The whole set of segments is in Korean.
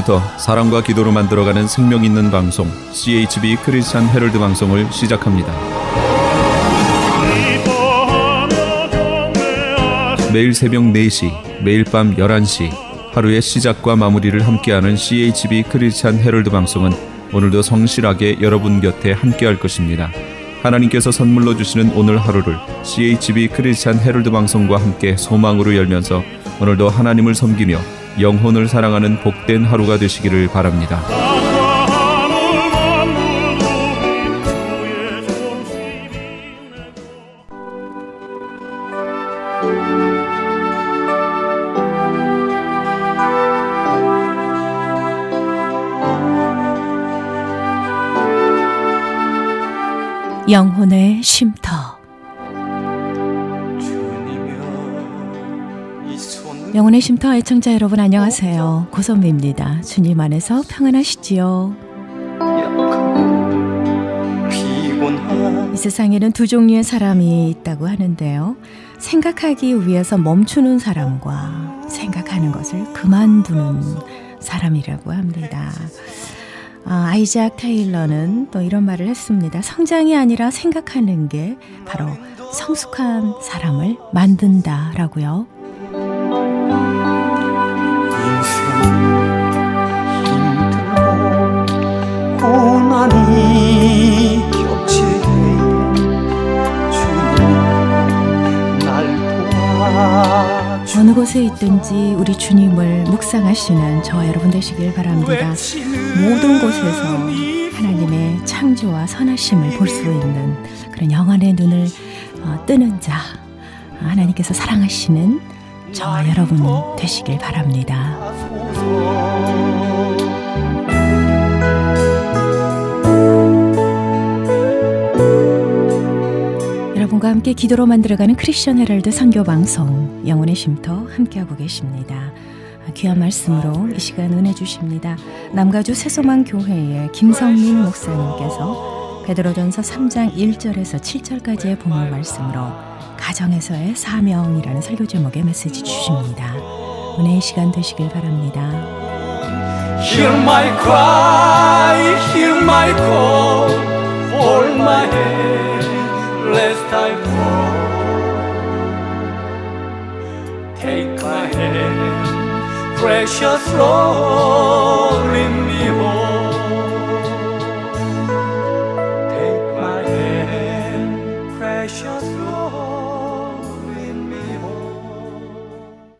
지금부터 사랑과 기도로 만들어가는 생명 있는 방송 CHB 크리스찬 헤럴드 방송을 시작합니다. 매일 새벽 4시, 매일 밤 11시 하루의 시작과 마무리를 함께하는 CHB 크리스찬 헤럴드 방송은 오늘도 성실하게 여러분 곁에 함께할 것입니다. 하나님께서 선물로 주시는 오늘 하루를 CHB 크리스찬 헤럴드 방송과 함께 소망으로 열면서 오늘도 하나님을 섬기며 영혼을 사랑하는 복된 하루가 되시기를 바랍니다. 영혼의 쉼터. 영혼의 쉼터 애청자 여러분 안녕하세요. 고선미입니다. 주님 안에서 평안하시지요? 이 세상에는 두 종류의 사람이 있다고 하는데요. 생각하기 위해서 멈추는 사람과 생각하는 것을 그만두는 사람이라고 합니다. 아이작 테일러는 또 이런 말을 했습니다. 성장이 아니라 생각하는 게 바로 성숙한 사람을 만든다라고요. 고난이 겹칠 때에 주님 날 도와주세요. 어느 곳에 있든지 우리 주님을 묵상하시는 저와 여러분 되시길 바랍니다. 모든 곳에서 하나님의 창조와 선하심을 볼 수 있는 그런 영안의 눈을 뜨는 자, 하나님께서 사랑하시는 저와 여러분 되시길 바랍니다. 여러분과 함께 기도로 만들어가는 크리스천 헤럴드 선교방송 영혼의 쉼터 함께하고 계십니다. 귀한 말씀으로 이 시간 은혜 주십니다. 남가주 새소망교회의 김성민 목사님께서 베드로전서 3장 1절에서 7절까지의 본문 말씀으로 가정에서의 사명이라는 설교 제목의 메시지 주십니다. 은혜의 시간 되시길 바랍니다. Hear my cry, hear my call, hold my hand, lest I fall. Take my hand, precious Lord, lead me home. Take my hand, precious Lord, lead me home.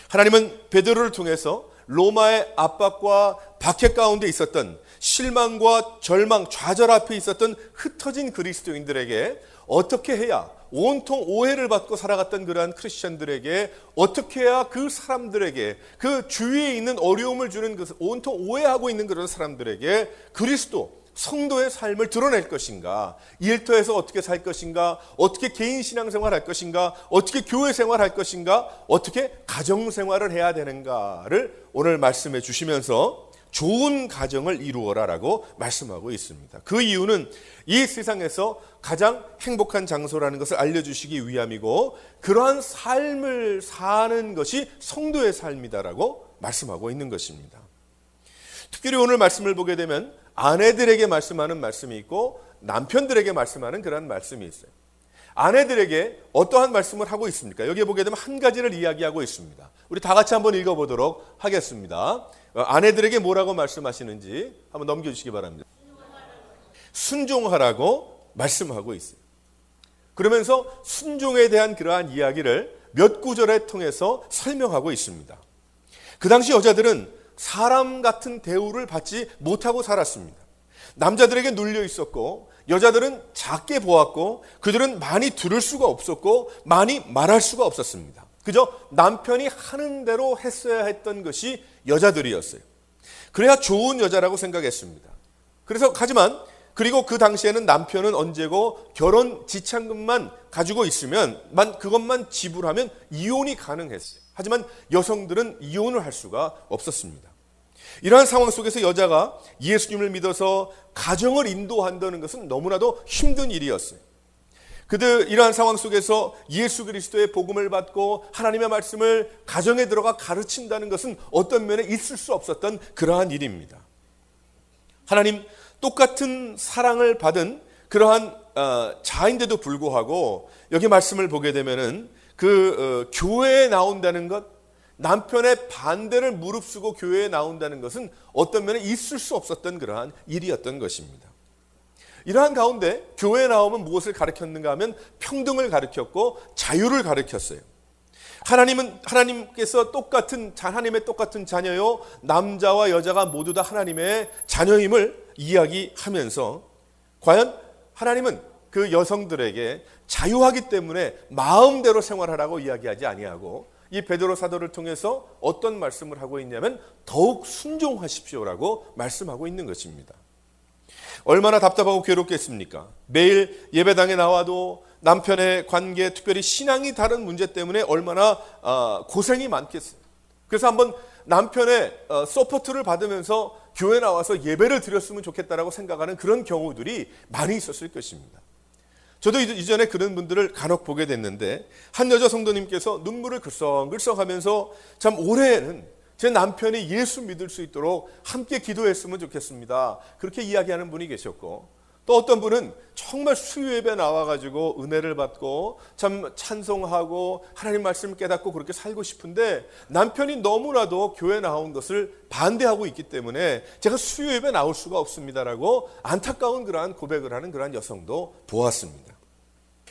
하나님은 베드로를 통해서 로마의 압박과 박해 가운데 있었던 실망과 절망, 좌절 앞에 있었던 흩어진 그리스도인들에게 어떻게 해야 온통 오해를 받고 살아갔던 그러한 크리스천들에게 어떻게 해야 그 사람들에게 그 주위에 있는 어려움을 주는 그 온통 오해하고 있는 그런 사람들에게 그리스도 성도의 삶을 드러낼 것인가, 일터에서 어떻게 살 것인가, 어떻게 개인 신앙생활 할 것인가, 어떻게 교회 생활할 것인가, 어떻게 가정생활을 해야 되는가를 오늘 말씀해 주시면서 좋은 가정을 이루어라 라고 말씀하고 있습니다. 그 이유는 이 세상에서 가장 행복한 장소라는 것을 알려주시기 위함이고, 그러한 삶을 사는 것이 성도의 삶이다라고 말씀하고 있는 것입니다. 특별히 오늘 말씀을 보게 되면 아내들에게 말씀하는 말씀이 있고 남편들에게 말씀하는 그런 말씀이 있어요. 아내들에게 어떠한 말씀을 하고 있습니까? 여기에 보게 되면 한 가지를 이야기하고 있습니다. 우리 다 같이 한번 읽어보도록 하겠습니다. 아내들에게 뭐라고 말씀하시는지 한번 넘겨주시기 바랍니다. 순종하라고 말씀하고 있어요. 그러면서 순종에 대한 그러한 이야기를 몇 구절에 통해서 설명하고 있습니다. 그 당시 여자들은 사람 같은 대우를 받지 못하고 살았습니다. 남자들에게 눌려 있었고 여자들은 작게 보았고 그들은 많이 들을 수가 없었고 많이 말할 수가 없었습니다. 그저 남편이 하는 대로 했어야 했던 것이 여자들이었어요. 그래야 좋은 여자라고 생각했습니다. 하지만 그리고 그 당시에는 남편은 언제고 결혼 지참금만 가지고 있으면 그것만 지불하면 이혼이 가능했어요. 하지만 여성들은 이혼을 할 수가 없었습니다. 이러한 상황 속에서 여자가 예수님을 믿어서 가정을 인도한다는 것은 너무나도 힘든 일이었어요. 그들 이러한 상황 속에서 예수 그리스도의 복음을 받고 하나님의 말씀을 가정에 들어가 가르친다는 것은 어떤 면에 있을 수 없었던 그러한 일입니다. 하나님 똑같은 사랑을 받은 그러한 자인데도 불구하고 여기 말씀을 보게 되면은 교회에 나온다는 것, 남편의 반대를 무릅쓰고 교회에 나온다는 것은 어떤 면에 있을 수 없었던 그러한 일이었던 것입니다. 이러한 가운데 교회에 나오면 무엇을 가르쳤는가 하면 평등을 가르쳤고 자유를 가르쳤어요. 하나님께서 하나님의 똑같은 자녀요, 남자와 여자가 모두 다 하나님의 자녀임을 이야기하면서 과연 하나님은 그 여성들에게 자유하기 때문에 마음대로 생활하라고 이야기하지 아니하고 이 베드로 사도를 통해서 어떤 말씀을 하고 있냐면 더욱 순종하십시오라고 말씀하고 있는 것입니다. 얼마나 답답하고 괴롭겠습니까? 매일 예배당에 나와도 남편의 관계, 특별히 신앙이 다른 문제 때문에 얼마나 고생이 많겠어요. 그래서 한번 남편의 서포트를 받으면서 교회 나와서 예배를 드렸으면 좋겠다라고 생각하는 그런 경우들이 많이 있었을 것입니다. 저도 이전에 그런 분들을 간혹 보게 됐는데 한 여자 성도님께서 눈물을 글썽글썽하면서 참 올해는 제 남편이 예수 믿을 수 있도록 함께 기도했으면 좋겠습니다. 그렇게 이야기하는 분이 계셨고, 또 어떤 분은 정말 수요예배 나와가지고 은혜를 받고 참 찬송하고 하나님 말씀을 깨닫고 그렇게 살고 싶은데 남편이 너무나도 교회 나온 것을 반대하고 있기 때문에 제가 수요예배 나올 수가 없습니다라고 안타까운 그러한 고백을 하는 그러한 여성도 보았습니다.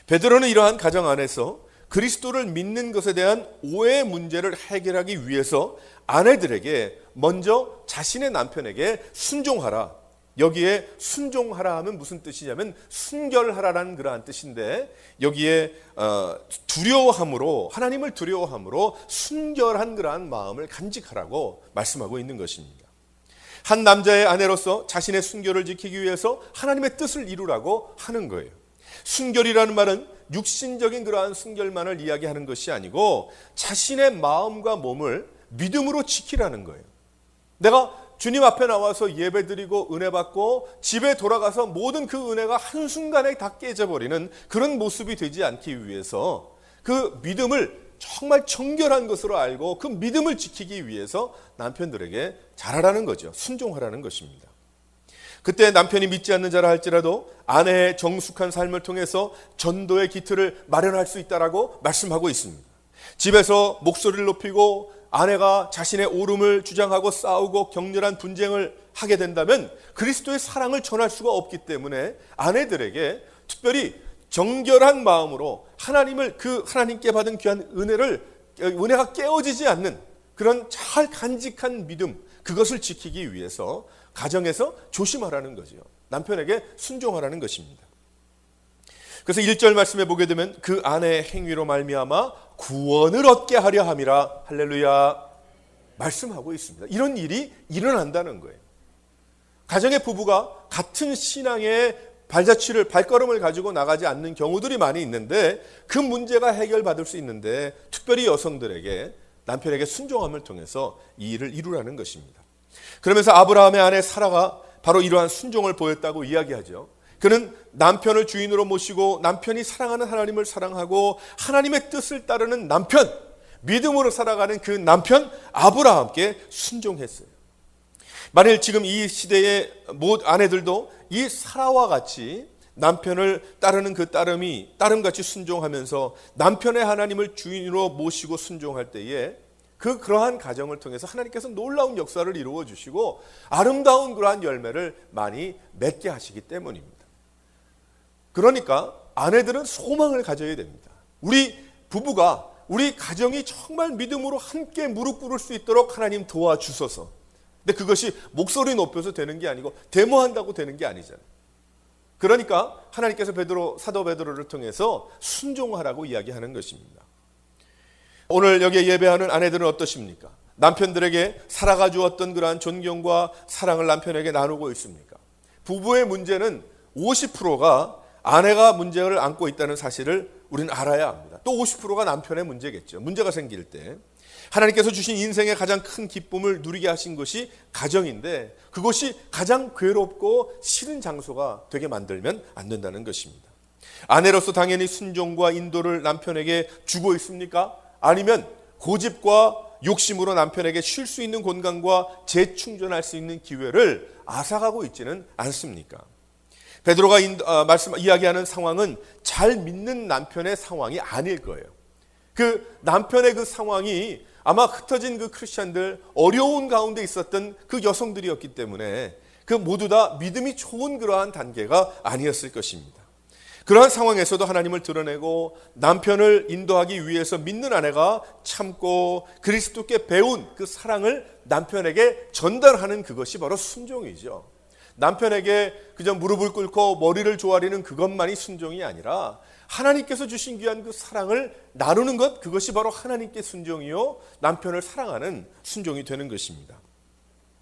베드로는 이러한 가정 안에서 그리스도를 믿는 것에 대한 오해의 문제를 해결하기 위해서 아내들에게 먼저 자신의 남편에게 순종하라. 여기에 순종하라 하면 무슨 뜻이냐면 순결하라라는 그러한 뜻인데 여기에 두려워함으로, 하나님을 두려워함으로 순결한 그러한 마음을 간직하라고 말씀하고 있는 것입니다. 한 남자의 아내로서 자신의 순결을 지키기 위해서 하나님의 뜻을 이루라고 하는 거예요. 순결이라는 말은 육신적인 그러한 순결만을 이야기하는 것이 아니고 자신의 마음과 몸을 믿음으로 지키라는 거예요. 내가 주님 앞에 나와서 예배드리고 은혜 받고 집에 돌아가서 모든 그 은혜가 한순간에 다 깨져버리는 그런 모습이 되지 않기 위해서 그 믿음을 정말 정결한 것으로 알고 그 믿음을 지키기 위해서 남편들에게 잘하라는 거죠. 순종하라는 것입니다. 그때 남편이 믿지 않는 자라 할지라도 아내의 정숙한 삶을 통해서 전도의 기틀을 마련할 수 있다라고 말씀하고 있습니다. 집에서 목소리를 높이고 아내가 자신의 옳음을 주장하고 싸우고 격렬한 분쟁을 하게 된다면 그리스도의 사랑을 전할 수가 없기 때문에 아내들에게 특별히 정결한 마음으로 하나님께 받은 귀한 은혜가 깨어지지 않는 그런 잘 간직한 믿음, 그것을 지키기 위해서 가정에서 조심하라는 거죠. 남편에게 순종하라는 것입니다. 그래서 1절 말씀에 보게 되면 그 아내의 행위로 말미암아 구원을 얻게 하려 함이라. 할렐루야. 말씀하고 있습니다. 이런 일이 일어난다는 거예요. 가정의 부부가 같은 신앙의 발걸음을 가지고 나가지 않는 경우들이 많이 있는데 그 문제가 해결받을 수 있는데 특별히 여성들에게 남편에게 순종함을 통해서 이 일을 이루라는 것입니다. 그러면서 아브라함의 아내 사라가 바로 이러한 순종을 보였다고 이야기하죠. 그는 남편을 주인으로 모시고 남편이 사랑하는 하나님을 사랑하고 하나님의 뜻을 따르는 남편, 믿음으로 살아가는 그 남편 아브라함께 순종했어요. 만일 지금 이 시대의 아내들도 이 사라와 같이 남편을 따르는 그 따름같이 순종하면서 남편의 하나님을 주인으로 모시고 순종할 때에 그러한 가정을 통해서 하나님께서 놀라운 역사를 이루어 주시고 아름다운 그러한 열매를 많이 맺게 하시기 때문입니다. 그러니까 아내들은 소망을 가져야 됩니다. 우리 부부가, 우리 가정이 정말 믿음으로 함께 무릎 꿇을 수 있도록 하나님 도와주소서. 근데 그것이 목소리 높여서 되는 게 아니고 데모한다고 되는 게 아니잖아요. 그러니까 하나님께서 사도 베드로를 통해서 순종하라고 이야기하는 것입니다. 오늘 여기에 예배하는 아내들은 어떠십니까? 남편들에게 사라가 주었던 그러한 존경과 사랑을 남편에게 나누고 있습니까? 부부의 문제는 50%가 아내가 문제를 안고 있다는 사실을 우리는 알아야 합니다. 또 50%가 남편의 문제겠죠. 문제가 생길 때 하나님께서 주신 인생의 가장 큰 기쁨을 누리게 하신 것이 가정인데 그것이 가장 괴롭고 싫은 장소가 되게 만들면 안 된다는 것입니다. 아내로서 당연히 순종과 인도를 남편에게 주고 있습니까? 아니면 고집과 욕심으로 남편에게 쉴 수 있는 공간과 재충전할 수 있는 기회를 앗아가고 있지는 않습니까? 베드로가 이야기하는 상황은 잘 믿는 남편의 상황이 아닐 거예요. 그 남편의 그 상황이 아마 흩어진 그 크리스찬들, 어려운 가운데 있었던 그 여성들이었기 때문에 그 모두 다 믿음이 좋은 그러한 단계가 아니었을 것입니다. 그러한 상황에서도 하나님을 드러내고 남편을 인도하기 위해서 믿는 아내가 참고 그리스도께 배운 그 사랑을 남편에게 전달하는 그것이 바로 순종이죠. 남편에게 그저 무릎을 꿇고 머리를 조아리는 그것만이 순종이 아니라 하나님께서 주신 귀한 그 사랑을 나누는 것, 그것이 바로 하나님께 순종이요 남편을 사랑하는 순종이 되는 것입니다.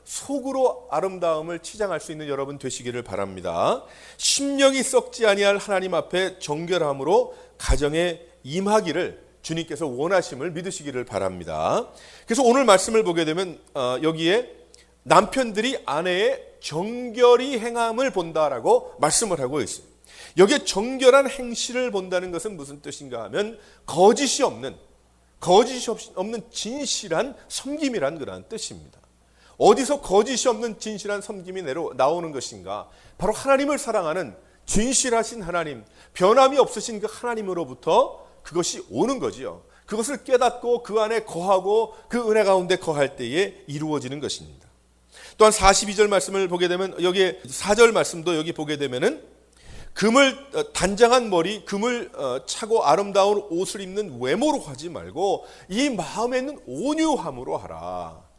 속으로 아름다움을 치장할 수 있는 여러분 되시기를 바랍니다. 심령이 썩지 아니할 하나님 앞에 정결함으로 가정에 임하기를 주님께서 원하심을 믿으시기를 바랍니다. 그래서 오늘 말씀을 보게 되면 여기에 남편들이 아내의 정결히 행함을 본다라고 말씀을 하고 있어요. 여기에 정결한 행실을 본다는 것은 무슨 뜻인가 하면 거짓이 없는 진실한 섬김이란 그러한 뜻입니다. 어디서 거짓이 없는 진실한 섬김이 나오는 것인가? 바로 하나님을 사랑하는 진실하신 하나님, 변함이 없으신 그 하나님으로부터 그것이 오는 거지요. 그것을 깨닫고 그 안에 거하고 그 은혜 가운데 거할 때에 이루어지는 것입니다. 또한 42절 말씀을 보게 되면 여기에 4절 말씀도 여기 보게 되면은 단장한 머리, 금을 차고 아름다운 옷을 입는 외모로 하지 말고 이 마음에 있는 온유함으로 하라.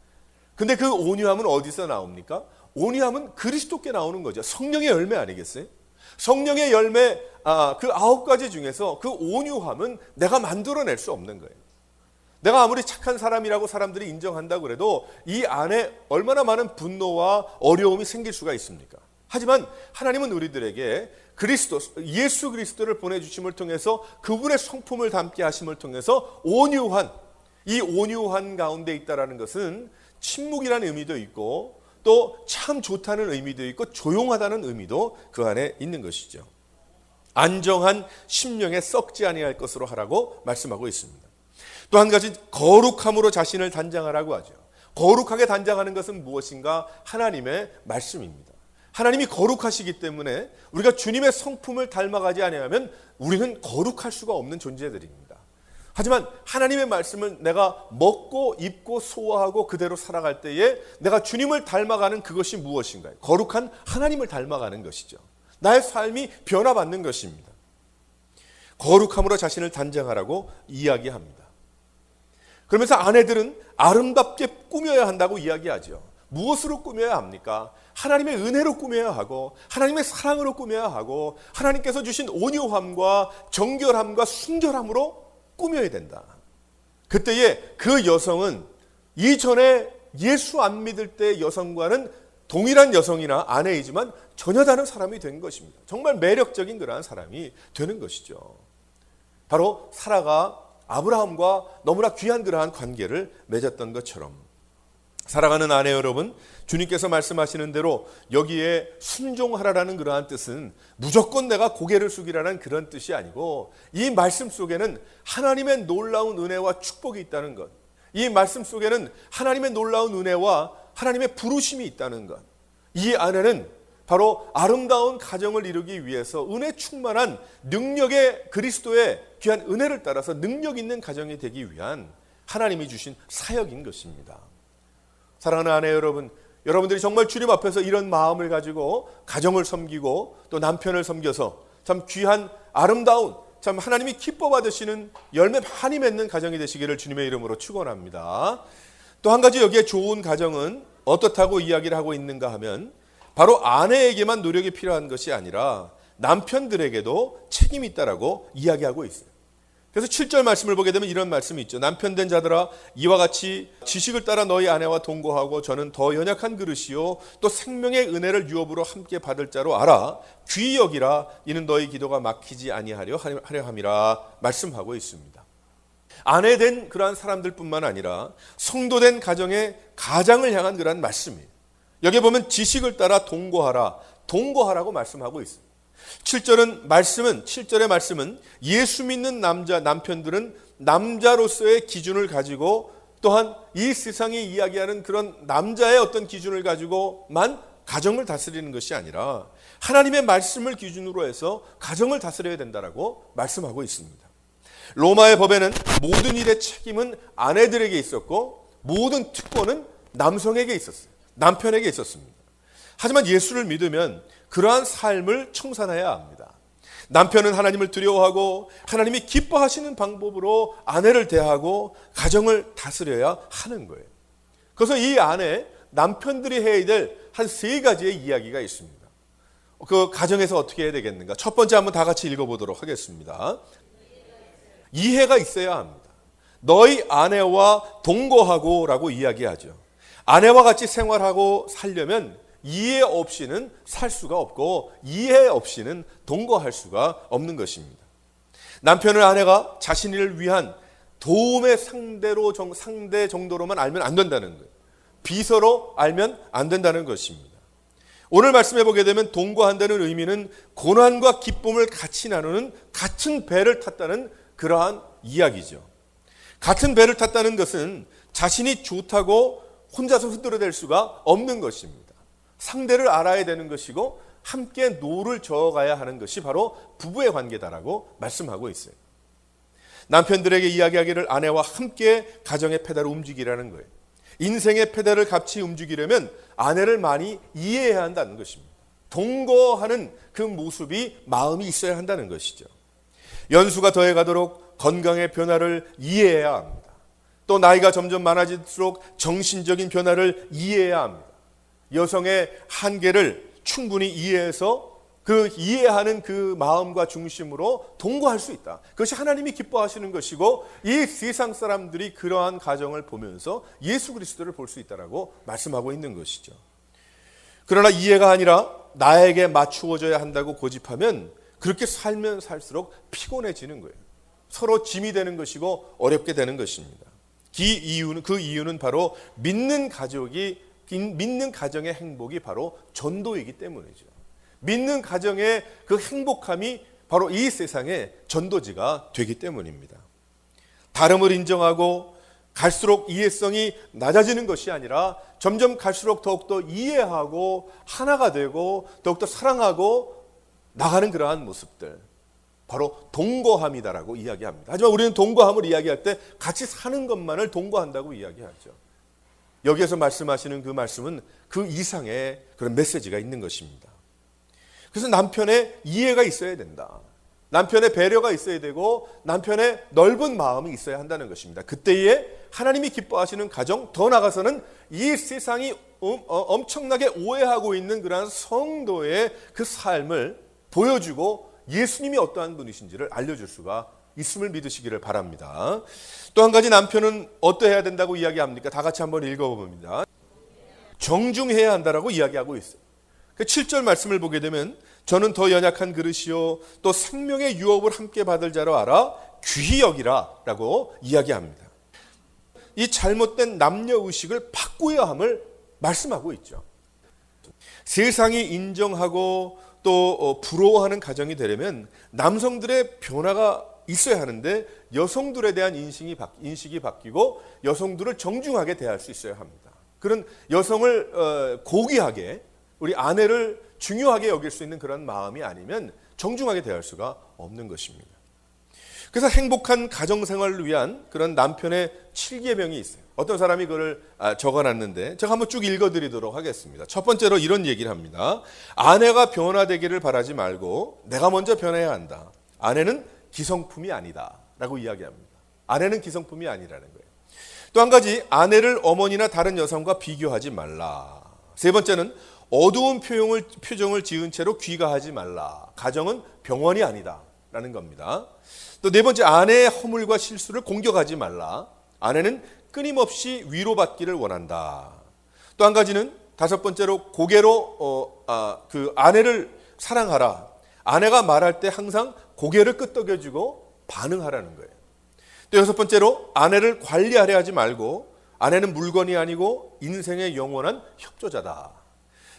근데 그 온유함은 어디서 나옵니까? 온유함은 그리스도께 나오는 거죠. 성령의 열매 아니겠어요? 성령의 열매 그 9가지 중에서 그 온유함은 내가 만들어낼 수 없는 거예요. 내가 아무리 착한 사람이라고 사람들이 인정한다고 그래도 이 안에 얼마나 많은 분노와 어려움이 생길 수가 있습니까? 하지만 하나님은 우리들에게 예수 그리스도를 보내주심을 통해서 그분의 성품을 담게 하심을 통해서 이 온유한 가운데 있다라는 것은 침묵이라는 의미도 있고 또 참 좋다는 의미도 있고 조용하다는 의미도 그 안에 있는 것이죠. 안정한 심령에 썩지 아니할 것으로 하라고 말씀하고 있습니다. 또 한 가지 거룩함으로 자신을 단장하라고 하죠. 거룩하게 단장하는 것은 무엇인가? 하나님의 말씀입니다. 하나님이 거룩하시기 때문에 우리가 주님의 성품을 닮아가지 아니하면 우리는 거룩할 수가 없는 존재들입니다. 하지만 하나님의 말씀을 내가 먹고 입고 소화하고 그대로 살아갈 때에 내가 주님을 닮아가는 그것이 무엇인가요? 거룩한 하나님을 닮아가는 것이죠. 나의 삶이 변화받는 것입니다. 거룩함으로 자신을 단장하라고 이야기합니다. 그러면서 아내들은 아름답게 꾸며야 한다고 이야기하죠. 무엇으로 꾸며야 합니까? 하나님의 은혜로 꾸며야 하고 하나님의 사랑으로 꾸며야 하고 하나님께서 주신 온유함과 정결함과 순결함으로 꾸며야 된다. 그때에 그 여성은 이전에 예수 안 믿을 때 여성과는 동일한 여성이나 아내이지만 전혀 다른 사람이 된 것입니다. 정말 매력적인 그러한 사람이 되는 것이죠. 바로 사라가 아브라함과 너무나 귀한 그러한 관계를 맺었던 것처럼 사랑하는 아내 여러분, 주님께서 말씀하시는 대로 여기에 순종하라라는 그러한 뜻은 무조건 내가 고개를 숙이라는 그런 뜻이 아니고 이 말씀 속에는 하나님의 놀라운 은혜와 축복이 있다는 것, 이 말씀 속에는 하나님의 놀라운 은혜와 하나님의 부르심이 있다는 것, 이 안에는 바로 아름다운 가정을 이루기 위해서 은혜 충만한 능력의 그리스도의 귀한 은혜를 따라서 능력 있는 가정이 되기 위한 하나님이 주신 사역인 것입니다. 사랑하는 아내 여러분, 여러분들이 정말 주님 앞에서 이런 마음을 가지고 가정을 섬기고 또 남편을 섬겨서 참 귀한 아름다운 참 하나님이 기뻐 받으시는 열매 많이 맺는 가정이 되시기를 주님의 이름으로 축원합니다. 또 한 가지 여기에 좋은 가정은 어떻다고 이야기를 하고 있는가 하면 바로 아내에게만 노력이 필요한 것이 아니라 남편들에게도 책임이 있다라고 이야기하고 있어요. 그래서 7절 말씀을 보게 되면 이런 말씀이 있죠. 남편된 자들아 이와 같이 지식을 따라 너희 아내와 동거하고 저는 더 연약한 그릇이요 또 생명의 은혜를 유업으로 함께 받을 자로 알아 귀히 여기라 이는 너희 기도가 막히지 아니하려 함이라 말씀하고 있습니다. 아내된 그러한 사람들뿐만 아니라 성도된 가정의 가장을 향한 그러한 말씀이에요. 여기 보면 지식을 따라 동거하라고 말씀하고 있습니다. 7절의 말씀은 예수 믿는 남편들은 남자로서의 기준을 가지고 또한 이 세상이 이야기하는 그런 남자의 어떤 기준을 가지고만 가정을 다스리는 것이 아니라 하나님의 말씀을 기준으로 해서 가정을 다스려야 된다라고 말씀하고 있습니다. 로마의 법에는 모든 일의 책임은 아내들에게 있었고 모든 특권은 남성에게 있었어요. 남편에게 있었습니다. 하지만 예수를 믿으면 그러한 삶을 청산해야 합니다. 남편은 하나님을 두려워하고 하나님이 기뻐하시는 방법으로 아내를 대하고 가정을 다스려야 하는 거예요. 그래서 이 안에 남편들이 해야 될 한 3가지의 이야기가 있습니다. 그 가정에서 어떻게 해야 되겠는가? 첫 번째 한번 다 같이 읽어보도록 하겠습니다. 이해가 있어야 합니다. 너희 아내와 동거하고 라고 이야기하죠. 아내와 같이 생활하고 살려면 이해 없이는 살 수가 없고 이해 없이는 동거할 수가 없는 것입니다. 남편을 아내가 자신을 위한 도움의 상대 정도로만 알면 안 된다는 거예요. 비서로 알면 안 된다는 것입니다. 오늘 말씀해 보게 되면 동거한다는 의미는 고난과 기쁨을 같이 나누는 같은 배를 탔다는 그러한 이야기죠. 같은 배를 탔다는 것은 자신이 좋다고 혼자서 흔들어댈 수가 없는 것입니다. 상대를 알아야 되는 것이고 함께 노를 저어가야 하는 것이 바로 부부의 관계다라고 말씀하고 있어요. 남편들에게 이야기하기를 아내와 함께 가정의 페달을 움직이라는 거예요. 인생의 페달을 같이 움직이려면 아내를 많이 이해해야 한다는 것입니다. 동거하는 그 모습이 마음이 있어야 한다는 것이죠. 연수가 더해가도록 건강의 변화를 이해해야 합니다. 또 나이가 점점 많아질수록 정신적인 변화를 이해해야 합니다. 여성의 한계를 충분히 이해해서 그 이해하는 그 마음과 중심으로 동거할 수 있다. 그것이 하나님이 기뻐하시는 것이고 이 세상 사람들이 그러한 가정을 보면서 예수 그리스도를 볼 수 있다라고 말씀하고 있는 것이죠. 그러나 이해가 아니라 나에게 맞추어져야 한다고 고집하면 그렇게 살면 살수록 피곤해지는 거예요. 서로 짐이 되는 것이고 어렵게 되는 것입니다. 그 이유는 바로 믿는 가정의 행복이 바로 전도이기 때문이죠. 믿는 가정의 그 행복함이 바로 이 세상의 전도지가 되기 때문입니다. 다름을 인정하고 갈수록 이해성이 낮아지는 것이 아니라 점점 갈수록 더욱더 이해하고 하나가 되고 더욱더 사랑하고 나가는 그러한 모습들, 바로 동거함이다라고 이야기합니다. 하지만 우리는 동거함을 이야기할 때 같이 사는 것만을 동거한다고 이야기하죠. 여기에서 말씀하시는 그 말씀은 그 이상의 그런 메시지가 있는 것입니다. 그래서 남편의 이해가 있어야 된다. 남편의 배려가 있어야 되고 남편의 넓은 마음이 있어야 한다는 것입니다. 그때에 하나님이 기뻐하시는 가정, 더 나아가서는 이 세상이 엄청나게 오해하고 있는 그러한 성도의 그 삶을 보여주고 예수님이 어떠한 분이신지를 알려줄 수가 있음을 믿으시기를 바랍니다. 또 한 가지 남편은 어떠해야 된다고 이야기합니까? 다 같이 한번 읽어봅니다. 정중해야 한다라고 이야기하고 있어요. 그 7절 말씀을 보게 되면 저는 더 연약한 그릇이요 또 생명의 유업을 함께 받을 자로 알아 귀히 여기라 라고 이야기합니다. 이 잘못된 남녀의식을 바꾸어야 함을 말씀하고 있죠. 세상이 인정하고 또 부러워하는 가정이 되려면 남성들의 변화가 있어야 하는데 여성들에 대한 인식이 바뀌고 여성들을 정중하게 대할 수 있어야 합니다. 그런 여성을 고귀하게 우리 아내를 중요하게 여길 수 있는 그런 마음이 아니면 정중하게 대할 수가 없는 것입니다. 그래서 행복한 가정생활을 위한 그런 남편의 7계명이 있어요. 어떤 사람이 그걸 적어놨는데 제가 한번 쭉 읽어드리도록 하겠습니다. 첫 번째로 이런 얘기를 합니다. 아내가 변화되기를 바라지 말고 내가 먼저 변해야 한다. 아내는 기성품이 아니다 라고 이야기합니다. 아내는 기성품이 아니라는 거예요. 또 한 가지, 아내를 어머니나 다른 여성과 비교하지 말라. 세 번째는 어두운 표정을 지은 채로 귀가하지 말라. 가정은 병원이 아니다 라는 겁니다. 또 네 번째, 아내의 허물과 실수를 공격하지 말라. 아내는 끊임없이 위로받기를 원한다. 또 한 가지는 다섯 번째로 고개로 그 아내를 사랑하라. 아내가 말할 때 항상 고개를 끄덕여주고 반응하라는 거예요. 또 여섯 번째로 아내를 관리하려 하지 말고 아내는 물건이 아니고 인생의 영원한 협조자다.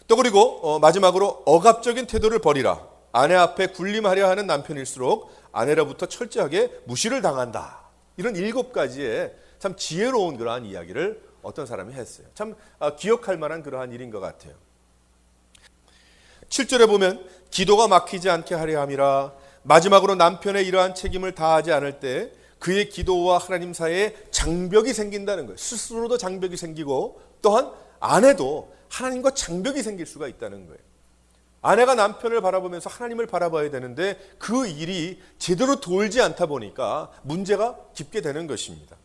또 그리고 마지막으로 억압적인 태도를 버리라. 아내 앞에 군림하려 하는 남편일수록 아내로부터 철저하게 무시를 당한다. 이런 7가지의 참 지혜로운 그러한 이야기를 어떤 사람이 했어요. 참 기억할 만한 그러한 일인 것 같아요. 7절에 보면 기도가 막히지 않게 하려 함이라. 마지막으로 남편의 이러한 책임을 다하지 않을 때 그의 기도와 하나님 사이에 장벽이 생긴다는 거예요. 스스로도 장벽이 생기고 또한 아내도 하나님과 장벽이 생길 수가 있다는 거예요. 아내가 남편을 바라보면서 하나님을 바라봐야 되는데 그 일이 제대로 돌지 않다 보니까 문제가 깊게 되는 것입니다.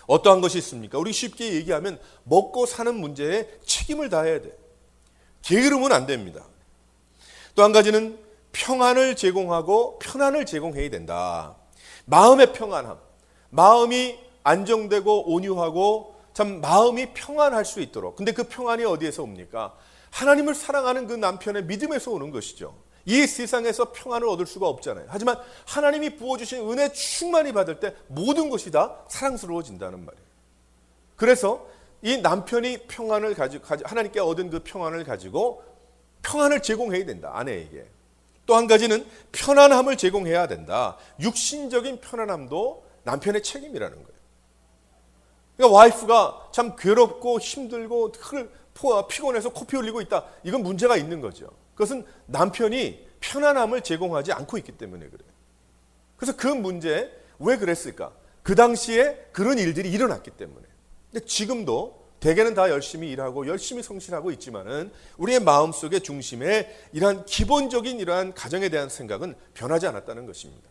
어떠한 것이 있습니까? 우리 쉽게 얘기하면 먹고 사는 문제에 책임을 다해야 돼. 게으르면 안 됩니다. 또 한 가지는 평안을 제공하고 편안을 제공해야 된다. 마음의 평안함, 마음이 안정되고 온유하고 참 마음이 평안할 수 있도록. 근데 그 평안이 어디에서 옵니까? 하나님을 사랑하는 그 남편의 믿음에서 오는 것이죠. 이 세상에서 평안을 얻을 수가 없잖아요. 하지만 하나님이 부어주신 은혜 충만히 받을 때 모든 것이 다 사랑스러워진다는 말이에요. 그래서 이 남편이 평안을 가지고 하나님께 얻은 그 평안을 가지고 평안을 제공해야 된다. 아내에게. 또 한 가지는 편안함을 제공해야 된다. 육신적인 편안함도 남편의 책임이라는 거예요. 그러니까 와이프가 참 괴롭고 힘들고 피곤해서 코피 흘리고 있다. 이건 문제가 있는 거죠. 그것은 남편이 편안함을 제공하지 않고 있기 때문에 그래요. 그래서 그 문제 왜 그랬을까? 그 당시에 그런 일들이 일어났기 때문에. 근데 지금도 대개는 다 열심히 일하고 열심히 성실하고 있지만은 우리의 마음속의 중심에 이러한 기본적인 이러한 가정에 대한 생각은 변하지 않았다는 것입니다.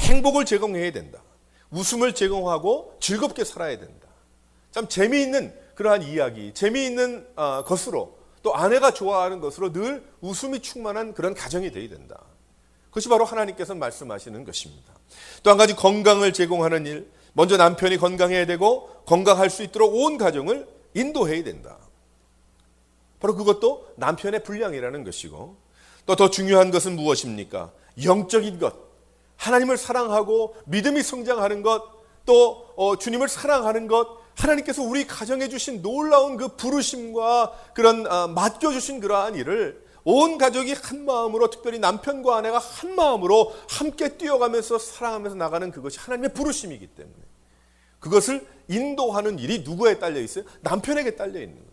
행복을 제공해야 된다. 웃음을 제공하고 즐겁게 살아야 된다. 참 재미있는 그러한 이야기, 재미있는 것으로 또 아내가 좋아하는 것으로 늘 웃음이 충만한 그런 가정이 되어야 된다. 그것이 바로 하나님께서 말씀하시는 것입니다. 또 한 가지 건강을 제공하는 일, 먼저 남편이 건강해야 되고 건강할 수 있도록 온 가정을 인도해야 된다. 바로 그것도 남편의 분량이라는 것이고 또 더 중요한 것은 무엇입니까? 영적인 것, 하나님을 사랑하고 믿음이 성장하는 것, 또 주님을 사랑하는 것, 하나님께서 우리 가정에 주신 놀라운 그 부르심과 그런 맡겨주신 그러한 일을 온 가족이 한 마음으로, 특별히 남편과 아내가 한 마음으로 함께 뛰어가면서 사랑하면서 나가는 그것이 하나님의 부르심이기 때문에 그것을 인도하는 일이 누구에 딸려 있어요? 남편에게 딸려 있는 거예요.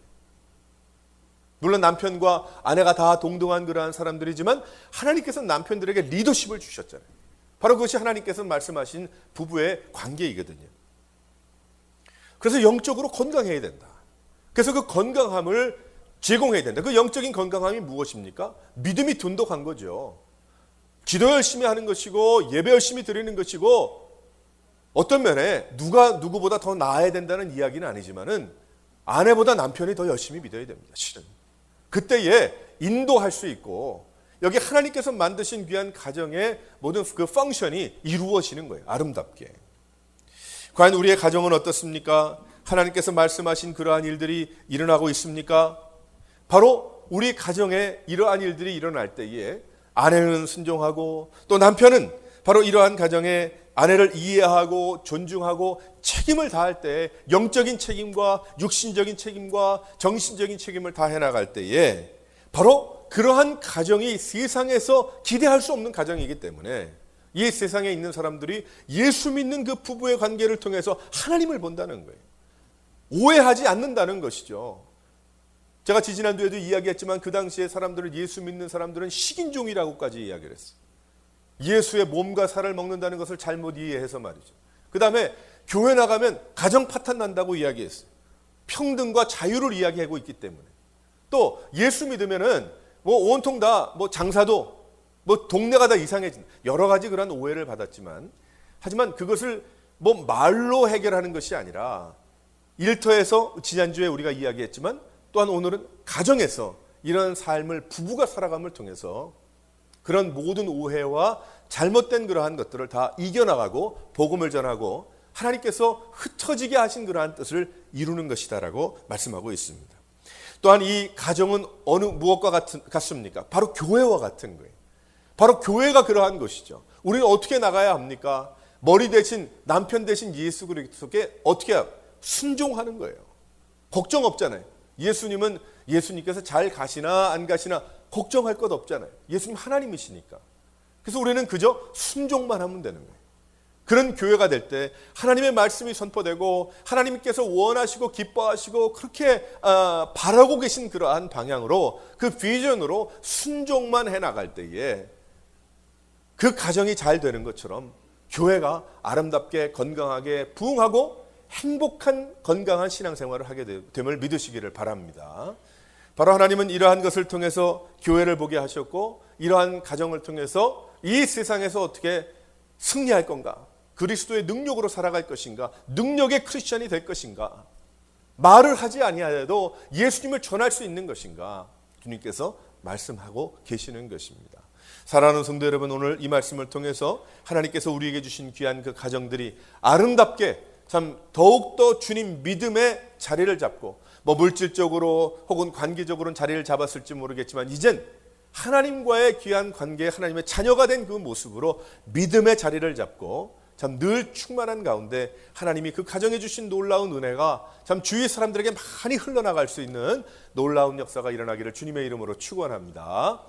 물론 남편과 아내가 다 동등한 그러한 사람들이지만 하나님께서는 남편들에게 리더십을 주셨잖아요. 바로 그것이 하나님께서 말씀하신 부부의 관계이거든요. 그래서 영적으로 건강해야 된다. 그래서 그 건강함을 제공해야 된다. 그 영적인 건강함이 무엇입니까? 믿음이 돈독한 거죠. 기도 열심히 하는 것이고 예배 열심히 드리는 것이고 어떤 면에 누가 누구보다 더 나아야 된다는 이야기는 아니지만은 아내보다 남편이 더 열심히 믿어야 됩니다. 실은. 그때에 인도할 수 있고 여기 하나님께서 만드신 귀한 가정의 모든 그 펑션이 이루어지는 거예요. 아름답게. 과연 우리의 가정은 어떻습니까? 하나님께서 말씀하신 그러한 일들이 일어나고 있습니까? 바로 우리 가정에 이러한 일들이 일어날 때에 아내는 순종하고 또 남편은 바로 이러한 가정에 아내를 이해하고 존중하고 책임을 다할 때 영적인 책임과 육신적인 책임과 정신적인 책임을 다해 나갈 때에 바로 그러한 가정이 세상에서 기대할 수 없는 가정이기 때문에 이 세상에 있는 사람들이 예수 믿는 그 부부의 관계를 통해서 하나님을 본다는 거예요. 오해하지 않는다는 것이죠. 제가 지지난주에도 이야기했지만 그 당시에 사람들을 예수 믿는 사람들은 식인종이라고까지 이야기를 했어요. 예수의 몸과 살을 먹는다는 것을 잘못 이해해서 말이죠. 그 다음에 교회 나가면 가정 파탄 난다고 이야기했어요. 평등과 자유를 이야기하고 있기 때문에. 또 예수 믿으면은 뭐 온통 다 뭐 장사도 뭐 동네가 다 이상해진 여러 가지 그런 오해를 받았지만 하지만 그것을 뭐 말로 해결하는 것이 아니라 일터에서 지난주에 우리가 이야기했지만 또한 오늘은 가정에서 이런 삶을 부부가 살아감을 통해서 그런 모든 오해와 잘못된 그러한 것들을 다 이겨나가고 복음을 전하고 하나님께서 흩어지게 하신 그러한 뜻을 이루는 것이다라고 말씀하고 있습니다. 또한 이 가정은 어느 무엇과 같습니까? 바로 교회와 같은 거예요. 바로 교회가 그러한 것이죠. 우리는 어떻게 나가야 합니까? 머리 대신 남편 대신 예수 그리스도께 어떻게 순종하는 거예요. 걱정 없잖아요. 예수님께서 잘 가시나 안 가시나 걱정할 것 없잖아요. 예수님 하나님이시니까. 그래서 우리는 그저 순종만 하면 되는 거예요. 그런 교회가 될 때 하나님의 말씀이 선포되고 하나님께서 원하시고 기뻐하시고 그렇게 바라고 계신 그러한 방향으로 그 비전으로 순종만 해나갈 때에 그 가정이 잘 되는 것처럼 교회가 아름답게 건강하게 부흥하고 행복한 건강한 신앙생활을 하게 됨을 믿으시기를 바랍니다. 바로 하나님은 이러한 것을 통해서 교회를 보게 하셨고 이러한 가정을 통해서 이 세상에서 어떻게 승리할 건가, 그리스도의 능력으로 살아갈 것인가, 능력의 크리스천이 될 것인가, 말을 하지 아니하여도 예수님을 전할 수 있는 것인가, 주님께서 말씀하고 계시는 것입니다. 사랑하는 성도 여러분, 오늘 이 말씀을 통해서 하나님께서 우리에게 주신 귀한 그 가정들이 아름답게 참 더욱더 주님 믿음의 자리를 잡고 물질적으로 혹은 관계적으로는 자리를 잡았을지 모르겠지만 이젠 하나님과의 귀한 관계, 하나님의 자녀가 된 그 모습으로 믿음의 자리를 잡고 참 늘 충만한 가운데 하나님이 그 가정에 주신 놀라운 은혜가 참 주위 사람들에게 많이 흘러나갈 수 있는 놀라운 역사가 일어나기를 주님의 이름으로 축원합니다.